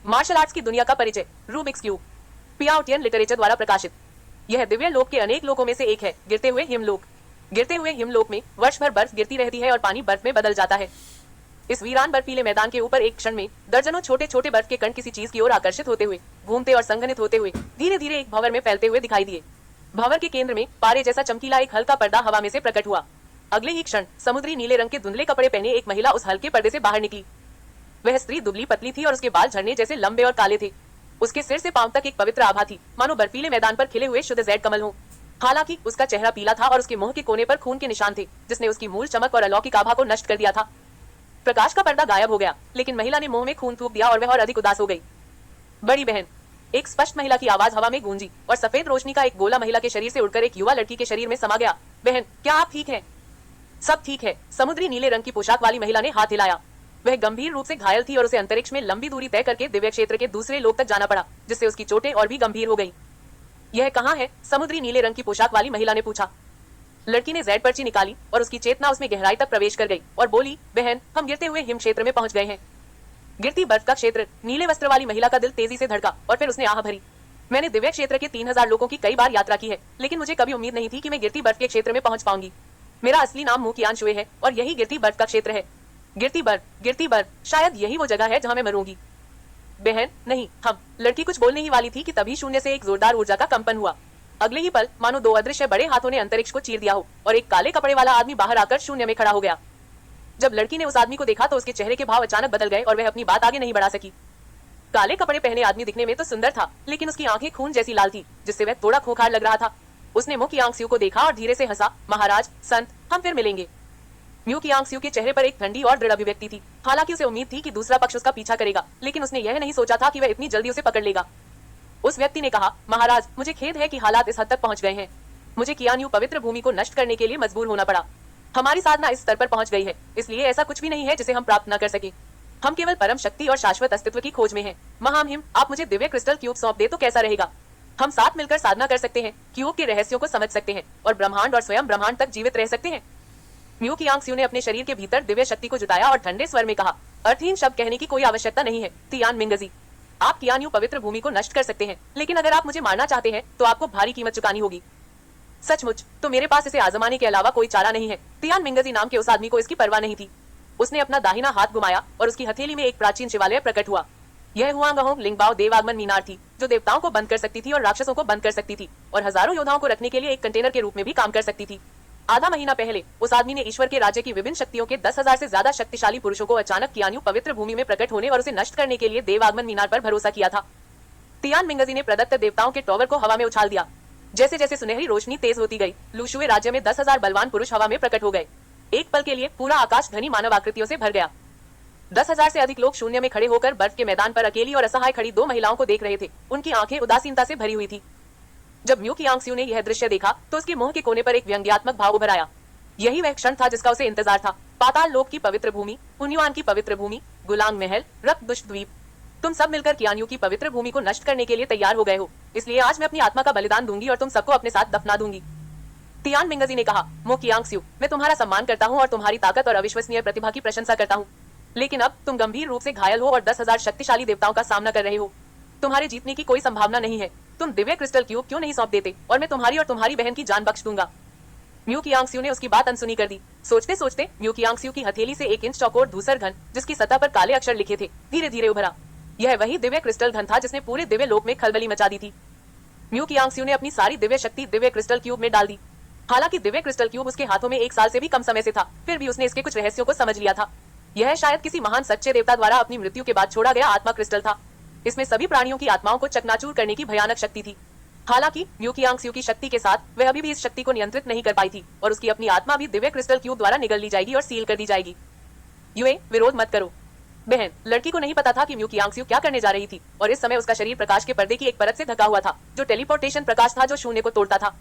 Martial arts की दुनिया का परिचय, रूबिक्स क्यूब, पियाउटियन लिटरेचर द्वारा प्रकाशित। यह दिव्य लोक के अनेक लोकों में से एक है। गिरते हुए हिमलोक। गिरते हुए हिमलोक में वर्ष भर बर्फ गिरती रहती है और पानी बर्फ में बदल जाता है। इस वीरान बर्फीले मैदान के ऊपर एक क्षण में दर्जनों छोटे छोटे बर्फ के कण किसी चीज की ओर आकर्षित होते हुए, घूमते और संघनित होते हुए धीरे धीरे एक भंवर में फैलते हुए दिखाई दिए। भंवर के केंद्र में पारे जैसा चमकीला एक हल्का पर्दा हवा में से प्रकट हुआ। अगले ही क्षण समुद्री नीले रंग के धुंधले कपड़े पहने एक महिला उस हल्के पर्दे से बाहर निकली। वह स्त्री दुबली पतली थी और उसके बाल झरने जैसे लंबे और काले थे। उसके सिर से पांव तक एक पवित्र आभा थी, मानो बर्फीले मैदान पर खिले हुए शुद्ध जैड कमल हो। हालांकि उसका चेहरा पीला था और उसके मुंह के कोने पर खून के निशान थे, जिसने उसकी मूल चमक और अलौकिक आभा को नष्ट कर दिया था। प्रकाश का पर्दा गायब हो गया, लेकिन महिला ने मुंह में खून थूक दिया और वह और अधिक उदास हो गई। बड़ी बहन, एक स्पष्ट महिला की आवाज हवा में गूंजी और सफेद रोशनी का एक गोला महिला के शरीर से उड़कर एक युवा लड़की के शरीर में समा गया। बहन, क्या आप ठीक हैं? सब ठीक है, समुद्री नीले रंग की पोशाक वाली महिला ने हाथ हिलाया। वह गंभीर रूप से घायल थी और उसे अंतरिक्ष में लंबी दूरी तय करके दिव्य क्षेत्र के दूसरे लोक तक जाना पड़ा, जिससे उसकी चोटें और भी गंभीर हो गईं। यह कहाँ है? समुद्री नीले रंग की पोशाक वाली महिला ने पूछा। लड़की ने जेड पर्ची निकाली और उसकी चेतना उसमें गहराई तक प्रवेश कर गई और बोली, बहन, हम गिरते हुए हिम क्षेत्र में पहुंच गए हैं। गिरती बर्फ का क्षेत्र। नीले वस्त्र वाली महिला का दिल तेजी से धड़का और फिर उसने आह भरी। मैंने दिव्य क्षेत्र के 3000 लोगों की कई बार यात्रा की है, लेकिन मुझे कभी उम्मीद नहीं थी कि मैं गिरती बर्फ के क्षेत्र में पहुंच पाऊंगी। मेरा असली नाम मुकियान शुए है और यही गिरती बर्फ का क्षेत्र है। गिरती बर्फ, शायद यही वो जगह है जहां मैं मरूंगी। बहन, नहीं, हम। लड़की कुछ बोलने ही वाली थी कि तभी शून्य से एक जोरदार ऊर्जा का कंपन हुआ। अगले ही पल मानो दो अदृश्य बड़े हाथों ने अंतरिक्ष को चीर दिया हो और एक काले कपड़े वाला आदमी बाहर आकर शून्य में खड़ा हो गया। जब लड़की ने उस आदमी को देखा तो उसके चेहरे के भाव अचानक बदल गए और वह अपनी बात आगे नहीं बढ़ा सकी। काले कपड़े पहने आदमी दिखने में तो सुंदर था, लेकिन उसकी आंखें खून जैसी लाल थी, जिससे वह थोड़ा खोखला लग रहा था। उसने मुकियांग को देखा और धीरे से हंसा। महाराज, संत, हम फिर मिलेंगे। मुकियांग के चेहरे पर एक ठंडी और दृढ़ अभिव्यक्ति थी। हालांकि उसे उम्मीद थी कि दूसरा पक्ष उसका पीछा करेगा, लेकिन उसने यह नहीं सोचा था कि वह इतनी जल्दी उसे पकड़ लेगा। उस व्यक्ति ने कहा, महाराज, मुझे खेद है कि हालात इस हद तक पहुंच गए हैं। मुझे कियान्यू पवित्र भूमि को नष्ट करने के लिए मजबूर होना पड़ा। हमारी साधना इस स्तर पर पहुंच गई है, इसलिए ऐसा कुछ भी नहीं है जिसे हम प्राप्त न कर सके। हम केवल परम शक्ति और शाश्वत अस्तित्व की खोज में हैं। महामहिम, आप मुझे दिव्य क्रिस्टल क्यूब सौंप दे तो कैसा रहेगा? हम साथ मिलकर साधना कर सकते हैं, क्यूब के रहस्यों को समझ सकते हैं और ब्रह्मांड और स्वयं ब्रह्मांड तक जीवित रह सकते हैं। म्यूकियांग ने अपने शरीर के भीतर दिव्य शक्ति को जुटाया और ठंडे स्वर में कहा, अर्थहीन शब्द कहने की कोई आवश्यकता नहीं है। तियान मिंगजी, आप कियान्यू पवित्र भूमि को नष्ट कर सकते हैं, लेकिन अगर आप मुझे मारना चाहते हैं तो आपको भारी कीमत चुकानी होगी। सचमुच? तो मेरे पास इसे आजमाने के अलावा कोई चारा नहीं है। तियान मिंगजी नाम के उस आदमी को इसकी परवाह नहीं थी। उसने अपना दाहिना हाथ घुमाया और उसकी हथेली में एक प्राचीन शिवालय प्रकट हुआ। यह हुआंगहोंग लिंगबाओ देवागमन मीनार थी, जो देवताओं को बंद कर सकती थी और राक्षसों को बंद कर सकती थी और हजारों योद्धाओं को रखने के लिए एक कंटेनर के रूप में भी काम कर सकती थी। आधा महीना पहले उस आदमी ने ईश्वर के राज्य की विभिन्न शक्तियों के 10,000 से ज्यादा शक्तिशाली पुरुषों को अचानक कियान्यू पवित्र भूमि में प्रकट होने और उसे नष्ट करने के लिए देवागमन मीनार पर भरोसा किया था। तियान मिंगजी ने प्रदत्त देवताओं के टॉवर को हवा में उछाल दिया। जैसे जैसे सुनहरी रोशनी तेज होती गई, लुशुए राज्य में 10,000 बलवान पुरुष हवा में प्रकट हो गए। एक पल के लिए पूरा आकाश घनी मानव आकृतियों से भर गया। 10,000 से अधिक लोग शून्य में खड़े होकर बर्फ के मैदान पर अकेली और असहाय खड़ी दो महिलाओं को देख रहे थे। उनकी आंखें उदासीनता से भरी हुई थी। जब म्यूकियांग ने यह दृश्य देखा तो उसके मुंह के कोने पर एक व्यंग्यात्मक भाव उभर आया। यही वह क्षण था जिसका उसे इंतजार था। पाताल लोक की पवित्र भूमि, हुन्युआन की पवित्र भूमि, गुलांग महल, रक्तदुष्ट द्वीप, तुम सब मिलकर कियान्यू की पवित्र भूमि को नष्ट करने के लिए तैयार हो गए हो। इसलिए आज मैं अपनी आत्मा का बलिदान दूंगी और तुम सबको अपने साथ दफना दूंगी। तियान मिंगजी ने कहा, मुकियांग, मैं तुम्हारा सम्मान करता हूँ और तुम्हारी ताकत और अविश्वसनीय प्रतिभा की प्रशंसा करता हूँ, लेकिन अब तुम गंभीर रूप से घायल हो और 10,000 शक्तिशाली देवताओं का सामना कर रहे हो। तुम्हारे जीतने की कोई संभावना नहीं है। तुम दिव्य क्रिस्टल क्यूब क्यों नहीं सौंप देते और मैं तुम्हारी और तुम्हारी बहन की जान बख्श दूंगा। म्यूकियांग ने उसकी बात अनसुनी कर दी। सोचते सोचते म्यूकियांग की हथेली से 1 इंच चौकोर धूसर घन, जिसकी सतह पर काले अक्षर लिखे थे, धीरे धीरे उभरा। यह वही दिव्य क्रिस्टल घन था जिसने पूरे दिव्य लोक में खलबली मचा दी थी। म्यूकियांग ने अपनी सारी दिव्य शक्ति दिव्य क्रिस्टल क्यूब में डाल दी। हालांकि दिव्य क्रिस्टल क्यूब उसके हाथों में 1 साल से भी कम समय से था, फिर भी उसने इसके कुछ रहस्यों को समझ लिया था। यह शायद किसी महान सच्चे देवता द्वारा अपनी मृत्यु के बाद छोड़ा गया आत्मा क्रिस्टल था। इसमें सभी प्राणियों की आत्माओं को चकनाचूर करने की भयानक शक्ति थी। हालांकि म्यूकियांग की शक्ति के साथ वह अभी भी इस शक्ति को नियंत्रित नहीं कर पाई थी और उसकी अपनी आत्मा भी दिव्य क्रिस्टल क्यूब द्वारा निगल ली जाएगी और सील कर दी जाएगी। युए, विरोध मत करो। बहन, लड़की को नहीं पता था कि म्यूकियांग क्या करने जा रही थी और इस समय उसका शरीर प्रकाश के पर्दे की एक परत से ढका हुआ था, जो टेलीपोर्टेशन प्रकाश था जो शून्य को तोड़ता था।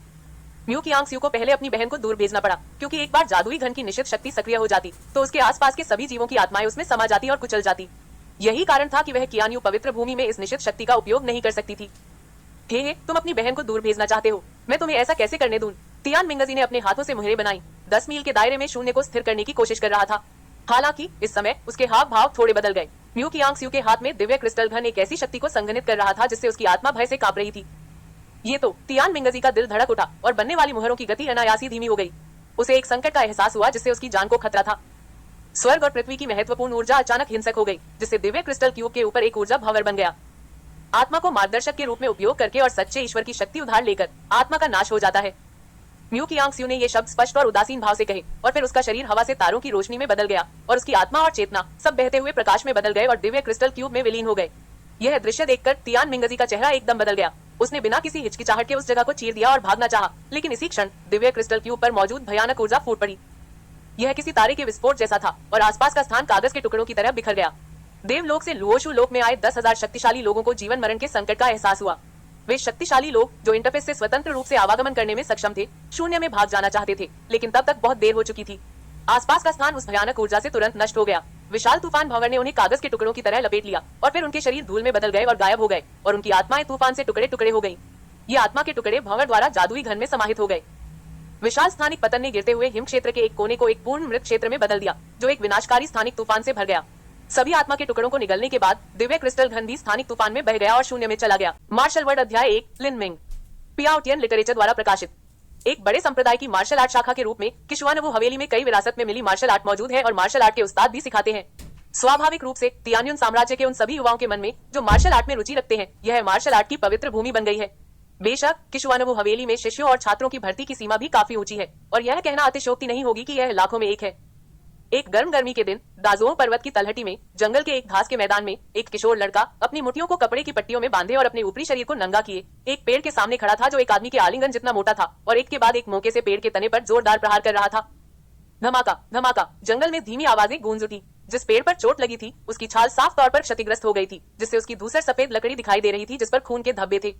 म्यूकियांग को पहले अपनी बहन को दूर भेजना पड़ा, क्योंकि एक बार जादुई घन की निश्चित शक्ति सक्रिय हो जाती तो उसके आसपास के सभी जीवों की आत्माएं उसमें समा जाती और कुचल जाती। यही कारण था कि वह कियान्यू पवित्र भूमि में इस निश्चित शक्ति का उपयोग नहीं कर सकती थी। हे, तुम अपनी बहन को दूर भेजना चाहते हो, मैं तुम्हें ऐसा कैसे करने दूं? तियान मिंगजी ने अपने हाथों से मुहरें बनाई। 10 मील के दायरे में शून्य को स्थिर करने की कोशिश कर रहा था। हालांकि इस समय उसके हाव भाव थोड़े बदल गए। म्यू कियांग स्यू के हाथ में दिव्य क्रिस्टल घन एक ऐसी शक्ति को संघनित कर रहा था जिससे उसकी आत्मा भय से कांप रही थी। ये तो तियान मिंगजी का दिल धड़क उठा और बनने वाली मुहरों की गति अनायासी धीमी हो गई। उसे एक संकट का एहसास हुआ जिससे उसकी जान को खतरा था। स्वर्ग और पृथ्वी की महत्वपूर्ण ऊर्जा अचानक हिंसक हो गई, जिससे दिव्य क्रिस्टल क्यूब के ऊपर एक ऊर्जा भंवर बन गया। आत्मा को मार्गदर्शक के रूप में उपयोग करके और सच्चे ईश्वर की शक्ति उधार लेकर आत्मा का नाश हो जाता है। म्यू कियांग स्यू ने ये शब्द स्पष्ट और उदासीन भाव से कहे और फिर उसका शरीर हवा से तारों की रोशनी में बदल गया और उसकी आत्मा और चेतना सब बहते हुए प्रकाश में बदल गए और दिव्य क्रिस्टल क्यूब में विलीन हो गए। यह दृश्य देखकर तियान मिंगजी का चेहरा एकदम बदल गया। उसने बिना किसी हिचकिचाहट के उस जगह को चीर दिया और भागना चाहा, लेकिन इसी क्षण दिव्य क्रिस्टल क्यूब पर मौजूद भयानक ऊर्जा फूट पड़ी। यह किसी तारे के विस्फोट जैसा था और आसपास का स्थान कागज के टुकड़ों की तरह बिखर गया। देवलोक से लुओशु लोक में आए 10,000 शक्तिशाली लोगों को जीवन मरण के संकट का एहसास हुआ। वे शक्तिशाली लोग जो इंटरफेस से स्वतंत्र रूप से आवागमन करने में सक्षम थे, शून्य में भाग जाना चाहते थे, लेकिन तब तक बहुत देर हो चुकी थी। आसपास का स्थान उस भयानक ऊर्जा से तुरंत नष्ट हो गया। विशाल तूफान भंवर ने उन्हें कागज के टुकड़ों की तरह लपेट लिया और फिर उनके शरीर धूल में बदल गए और गायब हो गए और उनकी आत्माएं तूफान से टुकड़े टुकड़े हो गईं। ये आत्मा के टुकड़े भंवर द्वारा जादुई घन में समाहित हो गए। विशाल स्थानिक पतन ने गिरते हुए हिम क्षेत्र के एक कोने को एक पूर्ण मृत क्षेत्र में बदल दिया, जो एक विनाशकारी स्थानिक तूफान से भर गया। सभी आत्मा के टुकड़ों को निगलने के बाद दिव्य क्रिस्टल घन भी स्थानिक तूफान में बह गया और शून्य में चला गया। मार्शल वर्ड अध्याय 1 लिन मिंग पियाओटियन लिटरेचर द्वारा प्रकाशित। एक बड़े संप्रदाय की मार्शल आर्ट शाखा के रूप में किशुआनवु हवेली में कई विरासत में मिली मार्शल आर्ट मौजूद है और मार्शल आर्ट के उस्ताद भी सिखाते हैं। स्वाभाविक रूप से तियान्युन साम्राज्य के उन सभी युवाओं के मन में जो मार्शल आर्ट में रुचि रखते हैं, यह मार्शल आर्ट की पवित्र भूमि बन गई है। बेशक किशुआनवु हवेली में शिष्यों और छात्रों की भर्ती की सीमा भी काफी ऊंची है और यह कहना अतिशयोक्ति नहीं होगी कि यह लाखों में एक है। एक गर्मी के दिन दाजोंग पर्वत की तलहटी में जंगल के एक घास के मैदान में एक किशोर लड़का अपनी मुट्ठियों को कपड़े की पट्टियों में बांधे और अपने ऊपरी शरीर को नंगा किए एक पेड़ के सामने खड़ा था जो एक आदमी के आलिंगन जितना मोटा था और एक के बाद एक मौके से पेड़ के तने पर जोरदार प्रहार कर रहा था। धमाका धमाका जंगल में धीमी आवाजें गूंज उठी। जिस पेड़ पर चोट लगी थी उसकी छाल साफ तौर पर क्षतिग्रस्त हो गई थी, जिससे उसकी धूसर सफेद लकड़ी दिखाई दे रही थी जिस पर खून के धब्बे थे।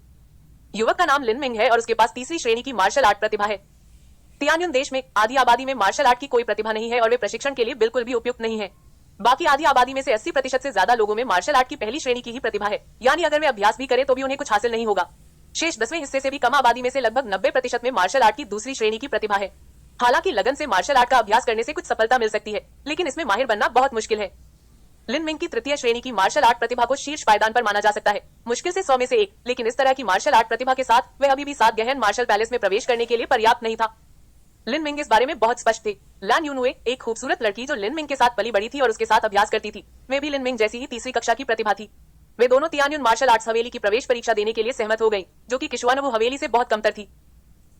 युवक का नाम लिन मिंग है और उसके पास तीसरी श्रेणी की मार्शल आर्ट प्रतिभा है। तियान्युन देश में आधी आबादी में मार्शल आर्ट की कोई प्रतिभा नहीं है और वे प्रशिक्षण के लिए बिल्कुल भी उपयुक्त नहीं है। बाकी आधी आबादी में से 80% से ज्यादा लोगों में मार्शल आर्ट की पहली श्रेणी की ही प्रतिभा है, यानी अगर वे अभ्यास भी करें तो भी उन्हें कुछ हासिल नहीं होगा। शेष 10वें हिस्से से भी कम आबादी में से लगभग 90% में मार्शल आर्ट की दूसरी श्रेणी की प्रतिभा है। हालांकि लगन से मार्शल आर्ट का अभ्यास करने से कुछ सफलता मिल सकती है, लेकिन इसमें माहिर बनना बहुत मुश्किल है। लिन मिंग की तृतीय श्रेणी की मार्शल आर्ट प्रतिभा को शीर्ष पायदान पर माना जा सकता है, मुश्किल से 100 में से एक, लेकिन इस तरह की मार्शल आर्ट प्रतिभा के साथ वह अभी भी 7 गहन मार्शल पैलेस में प्रवेश करने के लिए पर्याप्त नहीं था। लिन मिंग इस बारे में बहुत स्पष्ट थे। लैन यूनुए एक खूबसूरत लड़की जो लिन मिंग के साथ पली बड़ी थी और उसके साथ अभ्यास करती थी, वे भी लिन मिंग जैसी ही तीसरी कक्षा की प्रतिभा थी। वे दोनों तियान्युन मार्शल आर्ट्स हवेली की प्रवेश परीक्षा देने के लिए सहमत हो गई, जो कि किशुआनवु हवेली से बहुत कमतर थी।